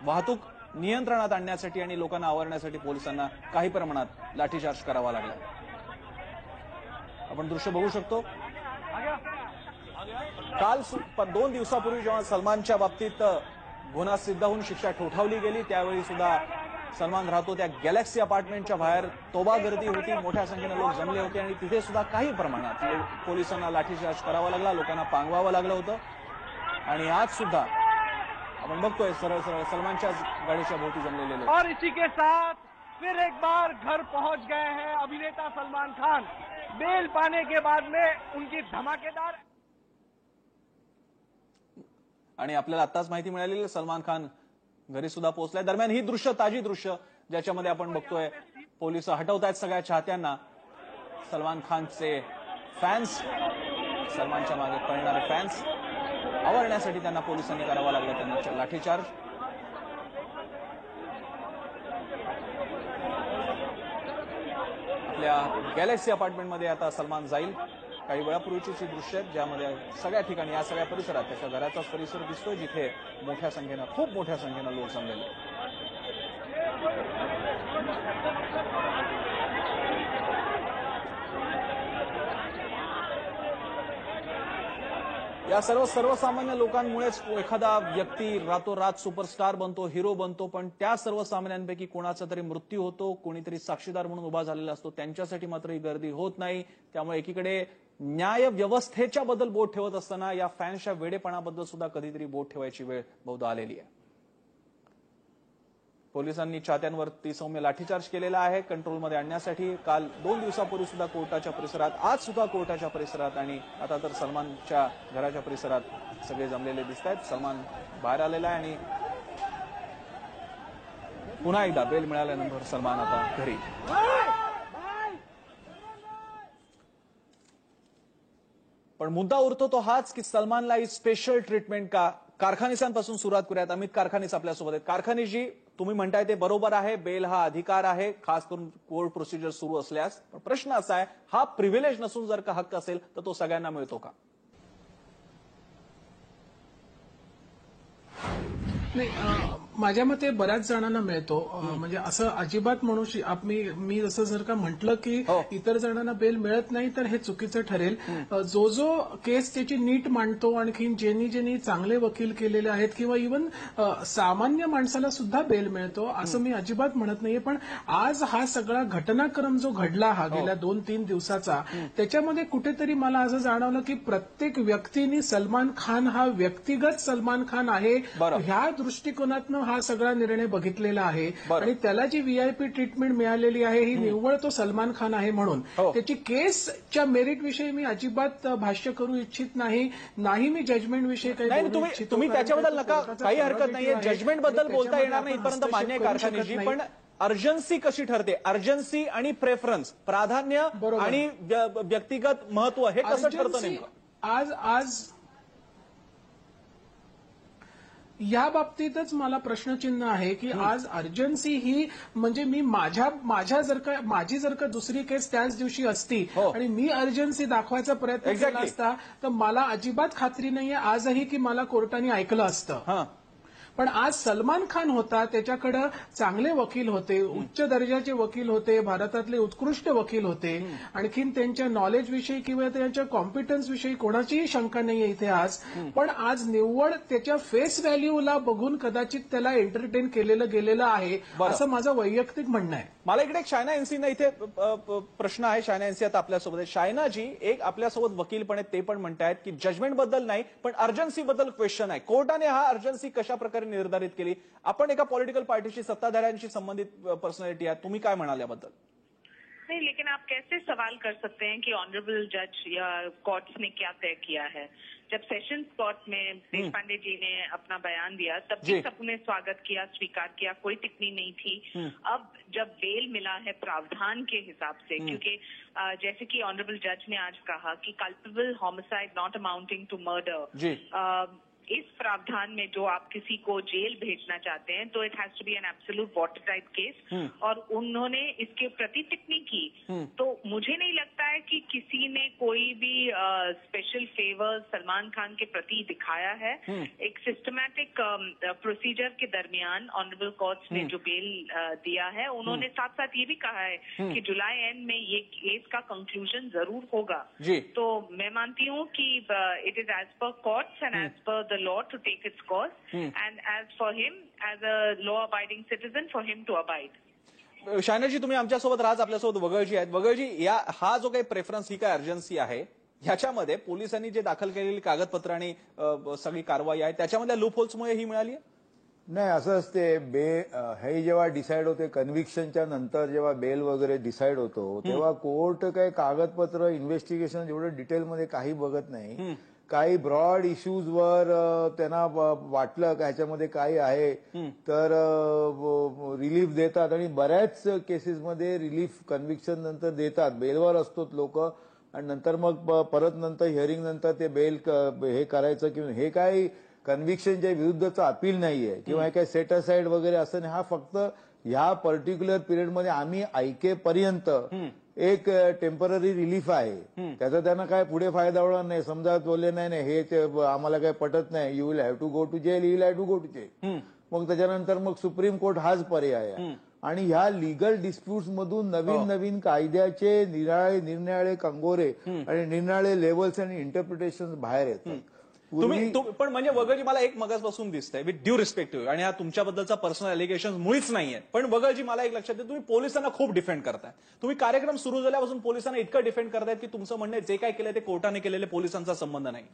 वाहतूक नियंत्रणात आणण्यासाठी आणि लोकांना आवरण्यासाठी पोलिसांना काही प्रमाणात लाठीचार्ज करावा लागला. आपण दृश्य बघू शकतो. काल 2 दिवसापूर्वी जेव्हा सलमानच्या बाबतीत गुन्हा सिद्ध होऊन शिक्षा ठोठावली गेली त्यावेळी सुद्धा सलमान राहतो त्या गॅलेक्सी अपार्टमेंटच्या बाहेर तोबा गर्दी होती, मोठ्या संख्येने लोक जमले होते आणि तिथे सुद्धा काही प्रमाणात पोलिसांना लाठीचार्ज करावा लागला, लोकांना पांगवावं लागलं होतं. आणि आज सुद्धा आपण बघतोय सरळ सरळ सलमानच्या गाडीच्या भोवती जमलेले लोक. और इसी के साथ फिर एक बार घर पहुंच गए हैं अभिनेता सलमान खान. बेल पाने के बाद में उनकी धमाकेदार. आणि आपल्याला आत्ताच माहिती मिळालेली सलमान खान घरी सुद्धा पोहोचलाय. दरम्यान ही ताजी दृश्य ज्याच्यामध्ये आपण बघतोय पोलिस हटवतायत सगळ्या चाहत्यांना. सलमान खानचे फॅन्स, सलमानच्या मागे पळणारे फॅन्स आवरण्यासाठी त्यांना पोलिसांनी करावा लागला त्यांना लाठीचार्ज. आपल्या गॅलेक्सी अपार्टमेंटमध्ये आता सलमान जाईल. काही वेळापूर्वीची दृश्य आहेत ज्यामध्ये सगळ्या ठिकाणी या सगळ्या परिसरात त्याच्या घराचाच परिसर दिसतोय जिथे मोठ्या संख्येनं खूप मोठ्या संख्येनं लोक जमलेले. या सर्वसामान्य लोकांमुळेच एखादा व्यक्ती रातोरात सुपरस्टार बनतो, हिरो बनतो, पण त्या सर्वसामान्यांपैकी कोणाचा तरी मृत्यू होतो, कोणीतरी साक्षीदार म्हणून उभा झालेला असतो, त्यांच्यासाठी मात्र ही गर्दी होत नाही. त्यामुळे एकीकडे न्याय व्यवस्थेच्या बद्दल बोट ठेवत असताना या फॅन्सच्या वेडेपणाबद्दल सुद्धा कधीतरी बोट ठेवायची वेळ बहुधा आलेली आहे. पोलिसांनी चाहत्यांवरती सौम्य लाठीचार्ज केलेला आहे कंट्रोलमध्ये आणण्यासाठी. काल 2 दिवसापूर्वी सुद्धा कोर्टाच्या परिसरात, आज सुद्धा कोर्टाच्या परिसरात आणि आता तर सलमानच्या घराच्या परिसरात सगळे जमलेले दिसत आहेत. सलमान बाहेर आलेला आहे आणि पुन्हा एकदा बेल मिळाल्यानंतर सलमान आता घरी. पण मुद्दा उरतो तो हाच की सलमानला ही स्पेशल ट्रीटमेंट का. कारखानीसांपासून सुरुवात करूयात. अमित कारखानीस आपल्यासोबत आहेत. कारखानीजी, तुम्ही म्हणताय ते बरोबर आहे, बेल हा अधिकार आहे, खास करून कोर्ट प्रोसिजर सुरू असल्यास. पण प्रश्न असा आहे, हा प्रिव्हिलेज नसून जर का हक्क असेल तर तो सगळ्यांना मिळतो का? नाही, माझ्या मते बऱ्याच जणांना मिळतो. म्हणजे असं अजिबात म्हणू मी जसं जर का म्हटलं की इतर जणांना बेल मिळत नाही तर हे चुकीचं ठरेल. जो केस त्याची नीट मांडतो, आणखी ज्यांनी चांगले वकील केलेले आहेत किंवा इव्हन सामान्य माणसाला सुद्धा बेल मिळतो असं मी अजिबात म्हणत नाहीये. पण आज हा सगळा घटनाक्रम जो घडला हा गेल्या 2-3 दिवसाचा, त्याच्यामध्ये कुठेतरी मला असं जाणवलं की प्रत्येक व्यक्तीने सलमान खान हा व्यक्तिगत सलमान खान आहे ह्या दृष्टिकोनातून हा सगळा निर्णय बघितलेला आहे. आणि त्याला जी व्हीआयपी ट्रीटमेंट मिळालेली आहे ही निव्वळ तो सलमान खान आहे म्हणून त्याची केसच्या मेरिट विषयी मी अजिबात भाष्य करू इच्छित नाही. मी जजमेंट विषयी काही बोलू इच्छितो. तुम्ही त्याच्याबद्दल नका, काही हरकत नाहीये. जजमेंट बद्दल बोलता येणार नाही इथपर्यंत मान्य आहे कारखानीजी. पण अर्जन्सी कशी ठरते? अर्जन्सी आणि प्रेफरन्स, प्राधान्य बरोबर. आणि व्यक्तिगत महत्व हे कसं ठरतं Urgency नेमकं? आज या बाबतीतच मला प्रश्नचिन्ह आहे की आज अर्जन्सी ही म्हणजे मी माझी जर का दुसरी केस त्याच दिवशी असती हो. आणि मी अर्जन्सी दाखवायचा प्रयत्न केला Exactly. असता तर मला अजिबात खात्री नाहीये आजही की मला कोर्टाने ऐकलं असतं. हां, पण आज सलमान खान होता, त्याच्याकडे चांगले वकील होते, उच्च दर्जाचे वकील होते, भारतातले उत्कृष्ट वकील होते. आणखीन त्यांच्या नॉलेज विषयी किंवा त्यांच्या कॉम्पिटन्स विषयी कोणाचीही शंका नाहीये इथे आज. पण आज निव्वळ त्याच्या फेस व्हॅल्यूला बघून कदाचित त्याला एंटरटेन केलेलं गेलेलं आहे बरं. असं माझं वैयक्तिक म्हणणं आहे. मला इकडे एक शायना एनसीनं इथे प्रश्न आहे. शायना एनसी आता आपल्यासोबत आहे. शायनाजी एक आपल्यासोबत वकील पण आहेत, ते पण म्हणतायत की जजमेंट बद्दल नाही पण अर्जन्सी बद्दल क्वेश्चन आहे. कोर्टाने हा अर्जन्सी कशा प्रकारे निर्धारित केली? आपण एका पॉलिटिकल पार्टीशी, सत्ताधाऱ्यांशी संबंधित पर्सनॅलिटी आहात, तुम्ही काय म्हणाल याबद्दल? नहीं, लेकिन आप कैसे सवाल कर सकते हैं कि ऑनरेबल जज या कोर्ट्स ने क्या तय किया है? जब सेशंस कोर्ट में देशपांडे जी ने अपना बयान दिया तब जी। भी सबने स्वागत किया, स्वीकार किया, कोई टिप्पणी नहीं थी. अब जब बेल मिला है प्रावधान के हिसाब से, क्योंकि जैसे कि ऑनरेबल जज ने आज कहा कि culpable homicide not amounting to murder, जी। इस प्रावधान में जो आप किसी को जेल भेजना चाहते हैं तो it has to be an absolute water type case, और उन्होंने इसके प्रति टिप्पणी की. तो मुझे नहीं लगता है कि किसी ने कोई भी स्पेशल फेवर सलमान खान के प्रति दिखाया है. एक सिस्टमैटिक प्रोसीजर के दरमियान ऑनरेबल कोर्ट्स ने जो बेल दिया है, उन्होंने साथ साथ ये भी कहा है कि जुलाई एंड में ये केस का कंक्लूजन जरूर होगा. जी। तो मैं मानती हूँ कि it is as per courts end as per the law to take its course, and as for him, as a law-abiding citizen, for him to abide. शायनाजी, तुम्ही आमच्यासोबत राहत, आपल्यासोबत वगळजी आहेत. वगळजी, हा जो काही प्रेफरन्स, ही काय अर्जन्सी आहे, ह्याच्यामध्ये पोलिसांनी जे दाखल केलेली कागदपत्र आणि सगळी कारवाई आहे त्याच्यामधल्या लूप होल्समुळे ही मिळाली आहे? नाही, असं असते. हे जेव्हा डिसाईड होते कन्व्हिक्शनच्या नंतर, जेव्हा बेल वगैरे डिसाईड होतो, तेव्हा कोर्ट काही कागदपत्र, इन्व्हेस्टिगेशन एवढं डिटेलमध्ये काही बघत नाही. काही ब्रॉड इश्यूजवर त्यांना वाटलं का ह्याच्यामध्ये काही आहे तर रिलीफ देतात, आणि बऱ्याच केसेसमध्ये रिलीफ कन्व्हिक्शन नंतर देतात. बेलवर असतो लोक, आणि नंतर मग परत नंतर हिअरिंग नंतर ते बेल हे करायचं, किंवा हे काही कन्व्हिक्शनच्या विरुद्धचं अपील नाहीये किंवा हे काही सेट असाइड वगैरे असं नाही. हा फक्त ह्या पर्टिक्युलर पिरियडमध्ये आम्ही ऐकेपर्यंत एक टेम्पररी रिलीफ आहे. त्याचा त्यांना काय पुढे फायदा होणार नाही. समजा बोलले नाही हे आम्हाला काही पटत नाही, you will have to go to jail, you will have to go to jail. मग त्याच्यानंतर मग सुप्रीम कोर्ट हाच पर्याय आहे. आणि ह्या लिगल डिस्प्यूट्स मधून नवीन नवीन कायद्याचे निरनिराळे कंगोरे आणि निरनिराळे लेवल्स आणि इंटरप्रिटेशन बाहेर येतात. पण म्हणजे वगळजी, मला एक मगासपासून दिसतंय, विथ ड्यू रिस्पेक्ट टू, आणि हा तुमच्याबद्दलचा पर्सनल एलिगेशन मुळीच नाहीये, पण वगळजी मला एक लक्षात येतं, तुम्ही पोलिसांना खूप डिफेंड करताय. तुम्ही कार्यक्रम सुरू झाल्यापासून पोलिसांना इतकं डिफेंड करतायत की तुमचं म्हणणं जे काय केलं ते कोर्टाने केलेले पोलिसांचा संबंध नाही.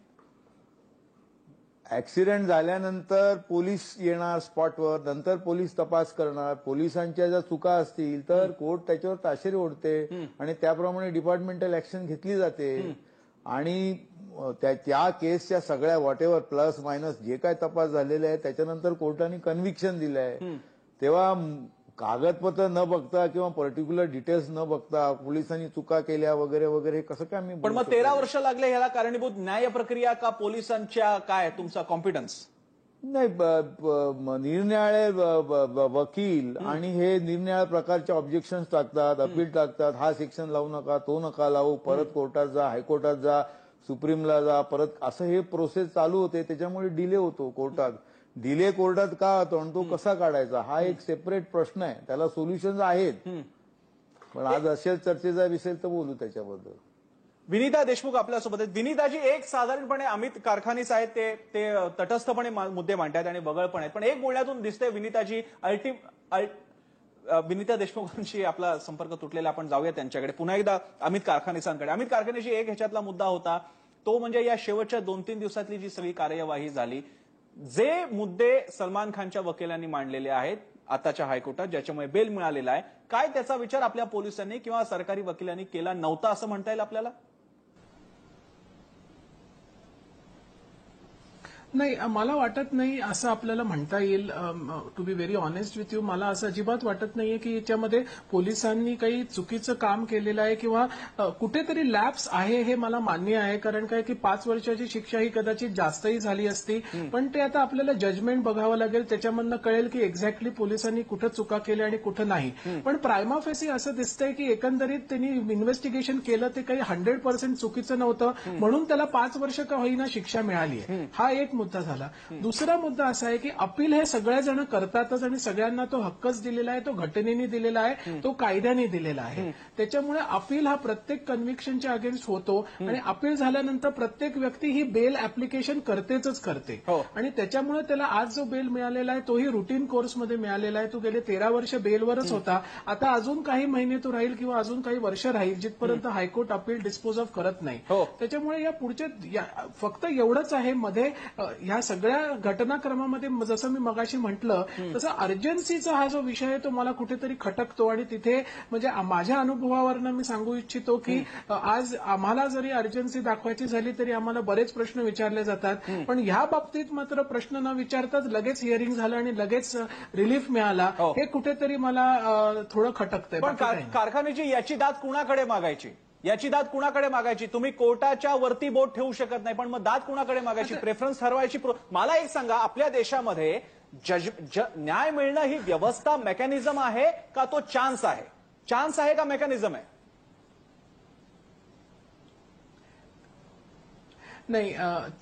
ऍक्सिडेंट झाल्यानंतर पोलीस येणार स्पॉटवर, नंतर पोलीस तपास करणार. पोलिसांच्या जर चुका असतील तर कोर्ट त्याच्यावर ताशेरे ओढते आणि त्याप्रमाणे डिपार्टमेंटल ऍक्शन घेतली जाते. आणि त्या केसच्या सगळ्या व्हॉट एव्हर प्लस मायनस जे काय तपास झालेले आहे त्याच्यानंतर कोर्टाने कन्व्हिक्शन दिलंय. तेव्हा कागदपत्र न बघता किंवा पर्टिक्युलर डिटेल्स न बघता पोलिसांनी चुका केल्या वगैरे वगैरे हे कसं काय? पण मग 13 वर्ष लागले ह्याला कारणीभूत न्याय प्रक्रिया का पोलिसांच्या काय तुमचा कॉम्पिटन्स? नाही, निरनिराळे वकील आणि हे निरनिराळ्या प्रकारचे ऑब्जेक्शन्स टाकतात, अपील टाकतात. हा सेक्शन लावू नका, तो नका लावू, परत कोर्टात जा, हायकोर्टात जा, सुप्रीमला जा, परत असं हे प्रोसेस चालू होते. त्याच्यामुळे डिले होतो कोर्टात. डिले कोर्टात का होतो आणि तो कसा काढायचा हा एक सेपरेट प्रश्न आहे. त्याला सोल्युशन्स आहेत, पण आज असेल चर्चेचा विषय तर बोलू त्याच्याबद्दल. विनीता देशमुख आपल्यासोबत आहेत. विनीताजी, एक साधारणपणे अमित कारखानीस आहेत, ते तटस्थपणे मुद्दे मांडतात आणि वगळ पण आहेत, पण एक बोलण्यातून दिसतंय विनीताजी विनीता देशमुखांशी आपला संपर्क तुटलेला, आपण जाऊया त्यांच्याकडे पुन्हा एकदा. अमित कारखानीसांकडे. अमित कारखानीशी एक ह्याच्यातला मुद्दा होता तो म्हणजे या शेवटच्या 2-3 दिवसातली जी सगळी कार्यवाही झाली, जे मुद्दे सलमान खानच्या वकिलांनी मांडलेले आहेत आताच्या हायकोर्टात, ज्याच्यामुळे बेल मिळालेला आहे, काय त्याचा विचार आपल्या पोलिसांनी किंवा सरकारी वकिलांनी केला नव्हता असं म्हणता येईल आपल्याला? नाही, मला वाटत नाही असं आपल्याला म्हणता येईल. To be very honest with you, मला असं अजिबात वाटत नाहीये की याच्यामध्ये पोलिसांनी काही चुकीचं काम केलेलं आहे किंवा कुठेतरी लॅप्स आहे, हे मला मान्य आहे. कारण काय की 5 वर्षाची शिक्षा ही कदाचित जास्तही झाली असती, पण ते आता आपल्याला जजमेंट बघावं लागेल, त्याच्यामधनं कळेल की एक्झॅक्टली पोलिसांनी कुठं चुका केल्या आणि कुठं नाही. पण प्रायमा फेसी असं दिसतंय की एकंदरीत त्यांनी इन्व्हेस्टिगेशन केलं, ते काही 100% चुकीचं नव्हतं, म्हणून त्याला 5 वर्ष का होईना शिक्षा मिळाली आहे. हा एक मुद्दा झाला. दुसरा मुद्दा असा आहे की अपील हे सगळेजण करतातच आणि सगळ्यांना तो हक्कच दिलेला आहे, तो घटनेने दिलेला आहे, तो कायद्याने दिलेला आहे. त्याच्यामुळे अपील हा प्रत्येक कन्व्हिक्शनच्या अगेन्स्ट होतो आणि अपील झाल्यानंतर प्रत्येक व्यक्ती ही बेल ऍप्लिकेशन करतेच करते. आणि त्याच्यामुळे त्याला आज जो बेल मिळालेला आहे तोही रुटीन कोर्समध्ये मिळालेला आहे. तो गेले 13 वर्ष बेलवरच होता. आता अजून काही महिने तो राहील किंवा अजून काही वर्ष राहील, जिथपर्यंत हायकोर्ट अपील डिस्पोज ऑफ करत नाही. त्याच्यामुळे या पुढच्या फक्त एवढंच आहे, मध्ये ह्या सगळ्या घटनाक्रमामध्ये जसं मी मगाशी म्हटलं तसं अर्जन्सीचा हा जो विषय आहे तो मला कुठेतरी खटकतो. आणि तिथे म्हणजे माझ्या अनुभवावरनं मी सांगू इच्छितो की आज आम्हाला जरी अर्जन्सी दाखवायची झाली तरी आम्हाला बरेच प्रश्न विचारले जातात, पण ह्या बाबतीत मात्र प्रश्न न विचारताच लगेच हिअरिंग झालं आणि लगेच रिलीफ मिळाला. हे कुठेतरी मला थोडं खटकतंय. पण कारखान्याची याची दाद कुणाकडे मागायची? याची दाद कुणाकडे मागायची? तुम्ही कोर्टाच्या वरती बोट ठेवू शकत नाही, पण मग दाद कुणाकडे मागायची? प्रेफरन्स ठरवायची? मला एक सांगा, आपल्या देशामध्ये न्याय मिळणं ही व्यवस्था मेकॅनिझम आहे का तो चान्स आहे? चान्स आहे का मेकॅनिझम आहे? नाही,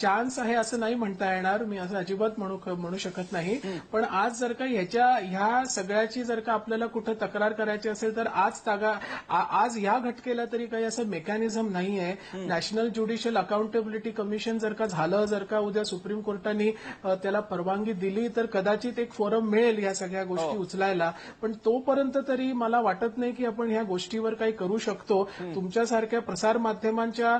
चान्स आहे असं नाही म्हणता येणार, मी असं अजिबात म्हणू शकत नाही. पण आज जर का ह्या सगळ्याची जर का आपल्याला कुठं तक्रार करायची असेल तर आज ह्या घटकेला तरी काही असं मेकॅनिझम नाही आहे. नॅशनल ज्युडिशियल अकाउंटेबिलिटी कमिशन जर का झालं, जर का उद्या सुप्रीम कोर्टाने त्याला परवानगी दिली तर कदाचित एक फोरम मिळेल ह्या सगळ्या गोष्टी उचलायला. पण तोपर्यंत तरी मला वाटत नाही की आपण ह्या गोष्टीवर काही करू शकतो. तुमच्यासारख्या प्रसार माध्यमांच्या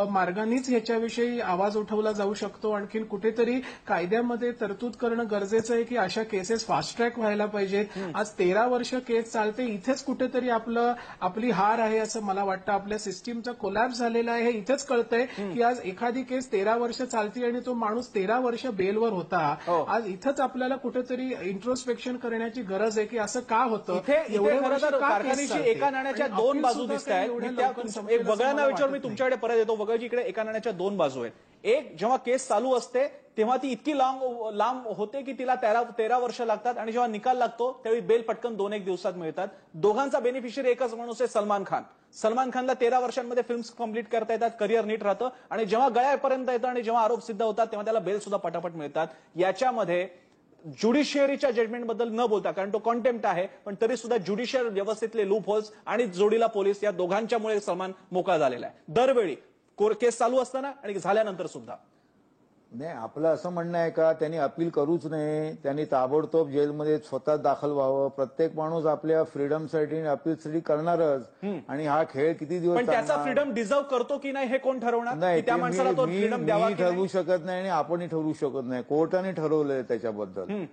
मार्गानेच ह्याच्याविषयी आवाज उठवला जाऊ शकतो. आणखीन कुठेतरी कायद्यामध्ये तरतूद करणं गरजेचं आहे की अशा केसेस फास्ट ट्रॅक व्हायला पाहिजेत. आज 13 वर्ष केस चालते, इथेच कुठेतरी आपली हार आहे असं मला वाटतं. आपल्या सिस्टीमचा कोलॅप्स झालेला आहे हे इथेच कळतंय की आज एखादी केस 13 वर्ष चालते आणि तो माणूस 13 वर्ष बेलवर होता. आज इथंच आपल्याला कुठेतरी इंट्रोस्पेक्शन करण्याची गरज आहे की असं का होतं. कारखान्याची एका नाण्याच्या दोन बाजू दिसत आहेत. एक वगळ्यांना विचार, मी तुमच्याकडे परत येतो. वगळची इकडे एका नाण्याच्या दोन बाजू आहेत. एक, जेव्हा केस चालू असते तेव्हा ती इतकी लांब होते की तिला 13 वर्ष लागतात आणि जेव्हा निकाल लागतो त्यावेळी बेल पटकन 2-1 दिवसात मिळतात. दोघांचा बेनिफिशियरी एकच माणूस आहे, सलमान खान. सलमान खानला 13 वर्षांमध्ये फिल्म्स कंप्लीट करता येतात, करिअर नीट राहतं आणि जेव्हा गळ्यापर्यंत येतं आणि जेव्हा आरोप सिद्ध होतात तेव्हा त्याला बेल सुद्धा पटापट मिळतात. याच्यामध्ये ज्युडिशियरीच्या जजमेंटबद्दल न बोलता, कारण तो कॉन्टेम्प्ट आहे, पण तरी सुद्धा ज्युडिशियल व्यवस्थेतले लूप होल्स आणि जोडीला पोलीस या दोघांच्यामुळे सलमान मोकळा झालेला आहे. दरवेळी केस चालू असताना आणि झाल्यानंतर सुद्धा. नाही, आपलं असं म्हणणं आहे का त्यांनी अपील करूच नये, त्यांनी ताबडतोब जेलमध्ये स्वतः दाखल व्हावं? प्रत्येक माणूस आपल्या फ्रीडमसाठी अपीलसाठी करणारच. आणि हा खेळ किती दिवस? पण त्याचा फ्रीडम डिझर्व करतो की नाही हे कोण ठरवणार? नाही, त्या माणसाला तो फ्रीडम द्यावा की ठरवू शकत नाही आणि आपणही ठरवू शकत नाही. कोर्टाने ठरवलंय त्याच्याबद्दल.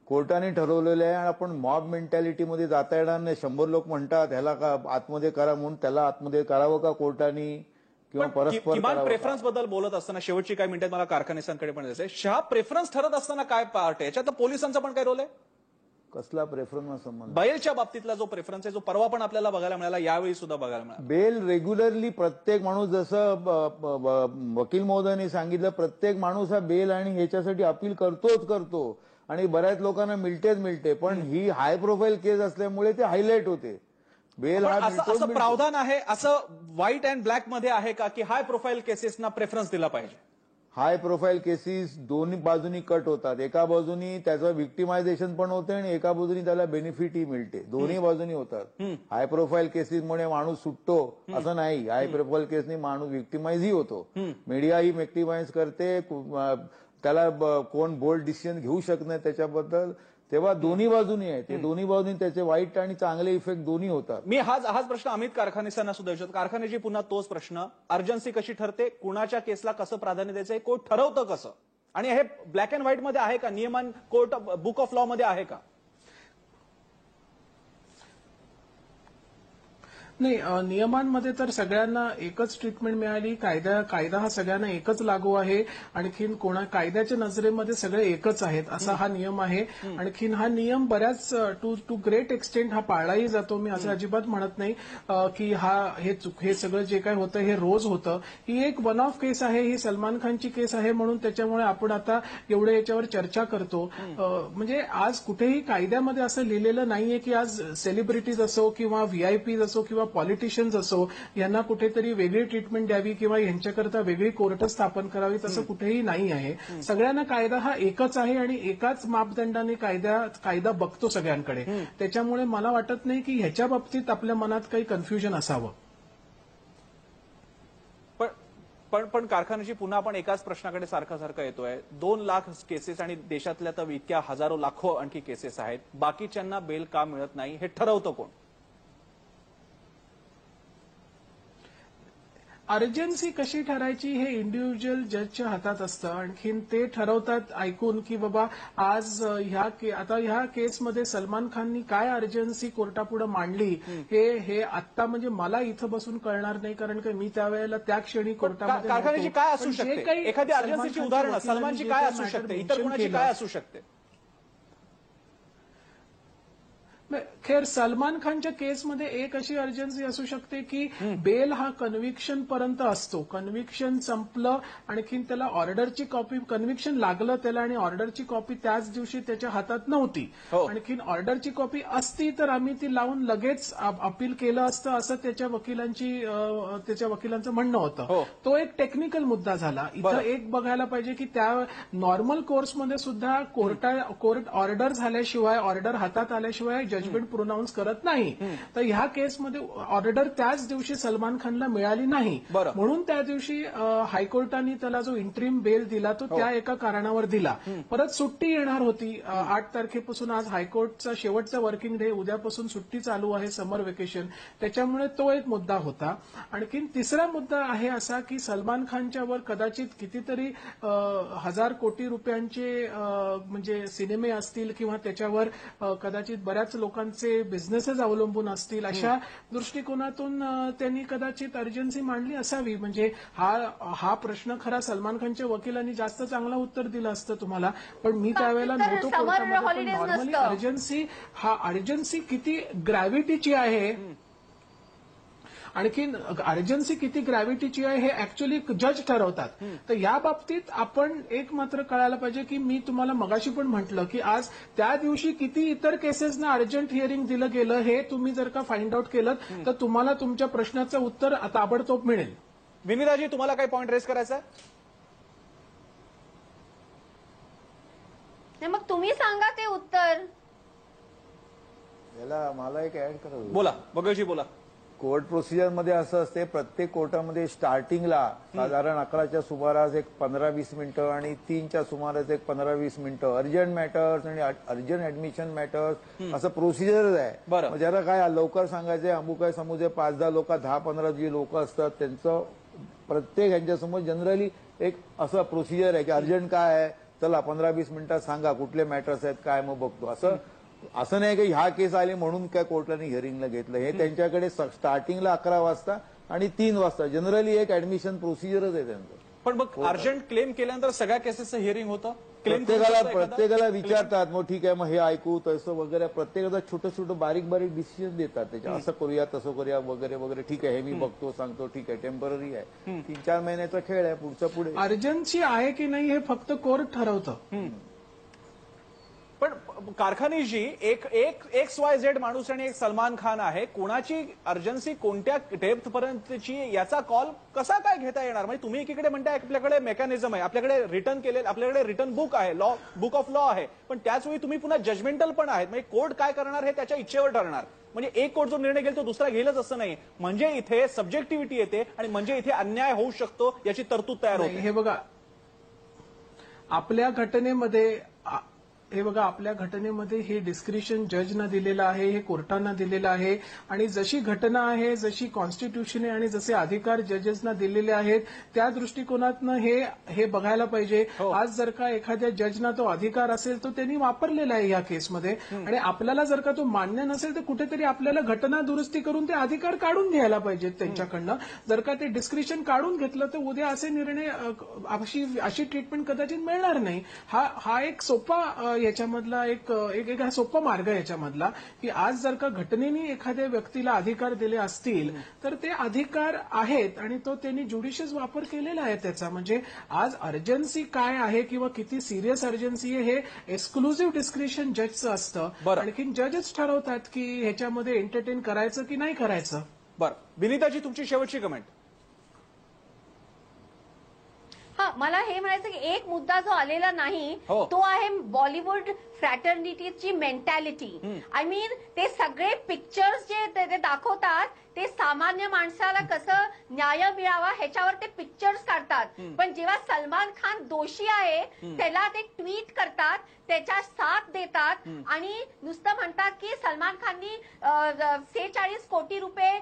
कोर्टाने ठरवलेलं आहे. आपण मॉब मेंटॅलिटीमध्ये जाता येणार नाही. 100 लोक म्हणतात ह्याला का आतमध्ये करा म्हणून, त्याला आतमध्ये करावं का कोर्टाने किंवा परस्पर? किमान प्रेफरन्स बद्दल बोलत असताना शेवटची काही मिनिटात मला कारखान्याकडे पण जायचंय. हा प्रेफरन्स ठरत असताना काय पार्ट आहे याच्यात? पोलिसांचा पण काय रोल आहे? कसला प्रेफरन्स संबंध? बेलच्या बाबतीतला जो प्रेफरन्स आहे, जो परवा पण आपल्याला बघायला मिळाला, यावेळी सुद्धा बघायला मिळाला. बेल रेग्युलरली प्रत्येक माणूस, जसं वकील महोदयांनी सांगितलं, प्रत्येक माणूस हा बेल आणि ह्याच्यासाठी अपील करतो आणि बऱ्याच लोकांना मिळते. पण ही हाय प्रोफाईल केस असल्यामुळे ते हायलाइट होते. बेल असं प्रावधान आहे, असं व्हाईट अँड ब्लॅक मध्ये आहे का की हाय प्रोफाईल केसेसना प्रेफरन्स दिला पाहिजे? हाय प्रोफाईल केसेस दोन्ही बाजूनी कट होतात. एका बाजूनी त्याचं विक्टिमायझेशन पण होते आणि एका बाजूनी त्याला बेनिफिटही मिळते. दोन्ही बाजूनी होतात. हाय प्रोफाईल केसेसमुळे माणूस सुटतो असं नाही. हाय प्रोफाईल केसनी माणूस विक्टिमाइजही होतो. मीडिया ही विक्टिमाइज करते, त्याला कोण बोल्ड डिसिजन घेऊ शकत नाही त्याच्याबद्दल. तेव्हा दोन्ही बाजूनी आहे. ते दोन्ही बाजूनी त्याचे वाईट आणि चांगले इफेक्ट दोन्ही होतात. मी हाच प्रश्न अमित कारखानेसांना सुद्धा विचारतो. कारखान्याची पुन्हा तोच प्रश्न, अर्जन्सी कशी ठरते? कुणाच्या केसला कसं प्राधान्य द्यायचं? कोर्ट ठरवतं कसं? आणि हे ब्लॅक अँड व्हाईट मध्ये आहे का? नियमन कोर्ट बुक ऑफ लॉ मध्ये आहे का? नाही, नियमांमध्ये तर सगळ्यांना एकच ट्रीटमेंट मिळाली. कायदा हा सगळ्यांना एकच लागू आहे. आणखीन कायद्याच्या नजरेमध्ये सगळे एकच आहेत असा हा नियम आहे. आणखीन हा नियम बऱ्याच टू ग्रेट एक्सटेंट हा पाळलाही जातो. मी असं अजिबात म्हणत नाही की हे सगळं जे काय होतं हे रोज होतं. ही एक वन ऑफ केस आहे. ही सलमान खानची केस आहे म्हणून त्याच्यामुळे आपण आता एवढे याच्यावर चर्चा करतो. म्हणजे आज कुठेही कायद्यामध्ये असं लिहिलेलं नाहीये की आज सेलिब्रिटीज असो किंवा व्हीआयपीज असो किंवा पॉलिटिशियन्स असो यांना कुठेतरी वेगळी ट्रीटमेंट द्यावी किंवा यांच्याकरता वेगळी कोर्ट स्थापन करावी तसं कुठेही नाही आहे. सगळ्यांना कायदा हा एकच आहे आणि एकाच मापदंडाने कायदा बघतो सगळ्यांकडे. त्याच्यामुळे मला वाटत नाही की ह्याच्या बाबतीत आपल्या मनात काही कन्फ्युजन असावं. पण कारखान्याची पुन्हा आपण एकाच प्रश्नाकडे सारखं येतोय. 2 लाख केसेस आणि देशातल्या तर इतक्या हजारो लाखो आणखी केसेस आहेत. बाकीच्यांना बेल का मिळत नाही हे ठरवतं कोण? अर्जन्सी कशी ठरायची हे इंडिव्हिज्युअल जजच्या हातात असतं. आणखीन ते ठरवतात ऐकून की बाबा आज ह्या केसमध्ये सलमान खाननी काय अर्जन्सी कोर्टापुढे मांडली हे आत्ता म्हणजे मला इथं बसून कळणार नाही. कारण की मी त्यावेळेला त्या क्षणी कोर्टामध्ये कारखान्याची नव्हतो. काय असू पण जे शकते? काही एखादी सलमान अर्जन्सीची खानच्या उदाहरणं वकिलांनी सलमानची जे काय काही असू matter शकते? इतर mention कोणाची केलं, काय असू शकते? खैर सलमान खानच्या केसमध्ये एक अशी अर्जन्सी असू शकते की बेल हा कन्व्हिक्शन पर्यंत असतो. कन्व्हिक्शन संपलं आणखीन त्याला ऑर्डरची कॉपी कन्व्हिक्शन लागलं त्याला आणि ऑर्डरची कॉपी त्याच दिवशी त्याच्या हातात नव्हती. आणखीन ऑर्डरची कॉपी असती तर आम्ही ती लावून लगेच अपील केलं असतं असं त्याच्या वकिलांचं म्हणणं होतं. तो एक टेक्निकल मुद्दा झाला. इथं एक बघायला पाहिजे की त्या नॉर्मल कोर्समध्ये सुद्धा कोर्ट ऑर्डर झाल्याशिवाय ऑर्डर हातात आल्याशिवाय जजमेंट प्रोनाऊन्स करत नाही. तर ह्या केसमध्ये ऑर्डर त्याच दिवशी सलमान खानला मिळाली नाही. म्हणून त्या दिवशी हायकोर्टाने त्याला जो इंटरिम बेल दिला तो त्या एका कारणावर दिला. परत सुट्टी येणार होती 8 तारखेपासून. आज हायकोर्टचा शेवटचा वर्किंग डे. उद्यापासून सुट्टी चालू आहे, समर वेकेशन. त्याच्यामुळे तो एक मुद्दा होता. आणखीन तिसरा मुद्दा आहे असा की सलमान खानच्यावर कदाचित कितीतरी 1000 कोटी रुपयांचे म्हणजे सिनेमे असतील किंवा त्याच्यावर कदाचित बऱ्याच लोकांचे बिझनेसेस अवलंबून असतील. अशा दृष्टिकोनातून त्यांनी कदाचित अर्जन्सी मांडली असावी. म्हणजे हा प्रश्न खरा सलमान खानच्या वकिलांनी जास्त चांगलं उत्तर दिलं असतं तुम्हाला. पण मी त्यावेळेला नव्हतो कोर्टामध्ये. नॉर्मली अर्जन्सी किती ग्रॅव्हिटीची आहे आणखीन अर्जन्सी किती ग्रॅव्हिटीची आहे हे ऍक्च्युअली जज ठरवतात. तर या बाबतीत आपण एक मात्र कळायला पाहिजे की मी तुम्हाला मगाशी पण म्हटलं की आज त्या दिवशी किती इतर केसेसना अर्जंट हिअरिंग दिलं गेलं हे तुम्ही जर का फाइंड आउट केलं तर तुम्हाला तुमच्या प्रश्नाचं उत्तर ताबडतोब मिळेल. विनिताजी तुम्हाला काही पॉइंट रेस करायचा आहे? मग तुम्ही सांगा ते उत्तर. याला मला एक ऍड करावं. बोला बघूजी बोला. कोर्ट प्रोसिजरमध्ये असं असते प्रत्येक कोर्टामध्ये स्टार्टिंगला साधारण 11च्या सुमारास एक 15-20 मिनिटं आणि 3च्या सुमारास एक 15-20 मिनिटं अर्जंट मॅटर्स आणि अर्जंट ऍडमिशन मॅटर्स असं प्रोसिजरच आहे. जरा काय लवकर सांगायचंय अमुक आहे समोर 5-10 लोक 10-15 जी लोक असतात त्यांचं प्रत्येक यांच्यासमोर जनरली एक असं प्रोसिजर आहे की अर्जंट काय आहे चला 15-20 मिनिटात सांगा कुठले मॅटर्स आहेत काय मग बघतो. असं नाही की ह्या केस आली म्हणून काय कोर्टाने हिअरिंगला घेतलं. हे त्यांच्याकडे स्टार्टिंगला 11 वाजता आणि 3 वाजता जनरली एक ऍडमिशन प्रोसिजरच आहे त्यांचं. पण मग अर्जंट क्लेम केल्यानंतर सगळ्या केसेसचं हिअरिंग होतं. प्रत्येकाला विचारतात मग ठीक आहे मग हे ऐकू तसं वगैरे. प्रत्येकाला छोटं बारीक डिसिजन देतात त्याच्या. असं करूया तसं करूया वगैरे वगैरे. ठीक आहे हे मी बघतो सांगतो ठीक आहे टेम्पररी आहे 3-4 महिन्याचा खेळ आहे पुढचा पुढे. अर्जन्सी आहे की नाही हे फक्त कोर्ट ठरवतं. पण कारखानीजी एक XYZ माणूस आणि एक सलमान खान आहे. कोणाची अर्जन्सी कोणत्या डेप्थ पर्यंतची याचा कॉल कसा काय घेता येणार? म्हणजे तुम्ही एकीकडे म्हणताय आपल्याकडे मेकॅनिझम आहे, आपल्याकडे आपल्याकडे रिटर्न बुक आहे, बुक ऑफ लॉ आहे, पण त्याचवेळी तुम्ही पुन्हा जजमेंटल पण आहेत. म्हणजे कोर्ट काय करणार हे त्याच्या इच्छेवर ठरणार. म्हणजे एक कोर्ट जो निर्णय घेईल तो दुसरा घेईलच असं नाही. म्हणजे इथे सब्जेक्टिव्हिटी येते आणि म्हणजे इथे अन्याय होऊ शकतो याची तरतूद तयार होते. हे बघा आपल्या घटनेमध्ये हे बघा, आपल्या घटनेमध्ये हे डिस्क्रिशन जजना दिलेलं आहे, हे कोर्टांना दिलेलं आहे आणि जशी घटना आहे, जशी कॉन्स्टिट्यूशन आहे आणि जसे अधिकार जजेसना दिलेले आहेत त्या दृष्टिकोनातनं हे बघायला पाहिजे. आज जर का एखाद्या जजना तो अधिकार असेल तो त्यांनी वापरलेला आहे या केसमध्ये आणि आपल्याला जर का तो मान्य नसेल तर कुठेतरी आपल्याला घटना दुरुस्ती करून ते अधिकार काढून घ्यायला पाहिजेत त्यांच्याकडनं. जर का ते डिस्क्रिशन काढून घेतलं तर उद्या असे निर्णय, अशी ट्रीटमेंट कदाचित मिळणार नाही. हा एक सोपा याच्यामधला एक हा सोपा मार्ग आहे याच्यामधला, की आज जर का घटनेने एखाद्या व्यक्तीला अधिकार दिले असतील तर ते अधिकार आहेत आणि तो त्यांनी ज्युडिशियस वापर केलेला आहे त्याचा. म्हणजे आज अर्जन्सी काय आहे किंवा किती सिरियस अर्जन्सी आहे हे एक्सक्लुझिव्ह डिस्क्रिशन जजचं असतं. आणखीन जजच ठरवतात की ह्याच्यामध्ये एंटरटेन करायचं की नाही करायचं. बरं, विनीताजी तुमची शेवटची कमेंट. मला हे म्हणायचं की एक मुद्दा जो आलेला नाही तो आहे बॉलिवूड फ्रॅटर्निटीची मेंटॅलिटी. आय मीन ते सगळे पिक्चर्स जे ते दाखवतात ते सामान्य माणसाला कसं न्याय मिळावा ह्याच्यावर ते पिक्चर्स काढतात. पण जेव्हा सलमान खान दोषी आहे त्याला ते ट्विट करतात, त्याच्या साथ देतात आणि नुसतं म्हणतात की सलमान खाननी 46 कोटी रुपये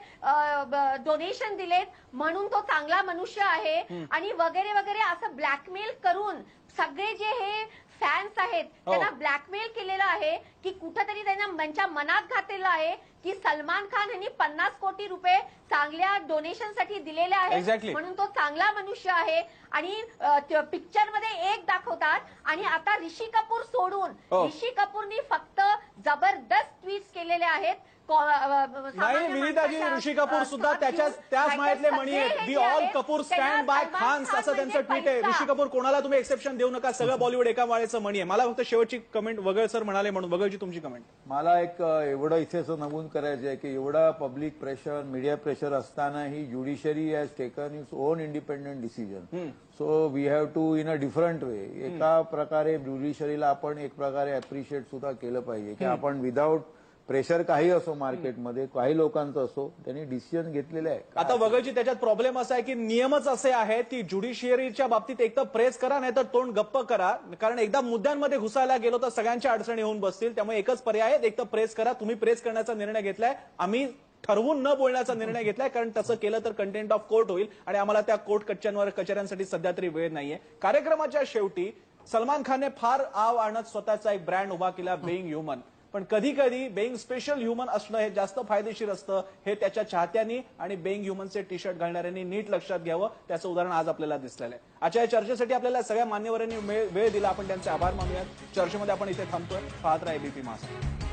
डोनेशन दिलेत म्हणून तो चांगला मनुष्य आहे आणि वगैरे वगैरे असं ब्लॅकमेल करून सगळे जे हे फॅन्स आहेत त्यांना ब्लॅकमेल केलेलं आहे की कुठंतरी त्यांच्या मनात घातलेलं आहे की सलमान खान यांनी 50 कोटी रुपये चांगल्या डोनेशनसाठी दिलेले आहेत म्हणून तो चांगला मनुष्य आहे. आणि पिक्चर मध्ये एक दाखवतात आणि आता ऋषी कपूर सोडून ऋषी कपूरनी फक्त जबरदस्त ट्विट्स केलेले आहेत. नाही विनीताजी, ऋषी कपूर सुद्धा त्याच माहितले म्हणी आहेत, we all Kapoor stand by Khans, असं त्यांचं ट्विट आहे. ऋषी कपूर कोणाला तुम्ही एक्सेप्शन देऊ नका, सगळं बॉलिवूड एका माळेचं म्हणी आहे. मला फक्त शेवटची कमेंट वगळ सर म्हणाले म्हणून, वगळची तुमची कमेंट. मला एक एवढं इथे असं नमूद करायचं आहे की एवढा पब्लिक प्रेशर, मीडिया प्रेशर असतानाही judiciary has taken its own independent decision. So we have to in a different way. एका प्रकारे ज्युडिशरीला आपण एक प्रकारे अप्रिशिएट सुद्धा केलं पाहिजे की आपण विदाऊट प्रेशर काही असो मार्केटमध्ये, काही लोकांचं असो, त्यांनी डिसिजन घेतलेले आहे. आता वगळची त्याच्यात प्रॉब्लेम असा आहे की नियमच असे आहेत की ज्युडिशियरीच्या बाबतीत एक तर प्रेस करा नाही तर तोंड गप्प करा. कारण एकदा मुद्द्यांमध्ये घुसायला गेलो तर सगळ्यांच्या अडचणी होऊन बसतील. त्यामुळे एकच पर्याय आहे, एक तर प्रेस करा. तुम्ही प्रेस करण्याचा निर्णय घेतलाय, आम्ही ठरवून न बोलण्याचा निर्णय घेतलाय, कारण तसं केलं तर कंटेंट ऑफ कोर्ट होईल आणि आम्हाला त्या कोर्ट कचऱ्यांसाठी सध्या तरी वेळ नाहीये. कार्यक्रमाच्या शेवटी सलमान खानने फार आव आणत स्वतःचा एक ब्रँड उभा केला, बेईंग ह्युमन. पण कधी कधी बेईंग स्पेशल ह्युमन असणं हे जास्त फायदेशीर असतं, हे त्याच्या चाहत्यांनी आणि बेईंग ह्युमनचे टी शर्ट घालणाऱ्यांनी नीट लक्षात घ्यावं. त्याचं उदाहरण आज आपल्याला दिसलेलं आहे. आजच्या या चर्चेसाठी आपल्याला सगळ्या मान्यवरांनी वेळ दिला, आपण त्यांचे आभार मानूयात. चर्चेमध्ये आपण इथे थांबतोय. पाहत राहा एबीपी माझा.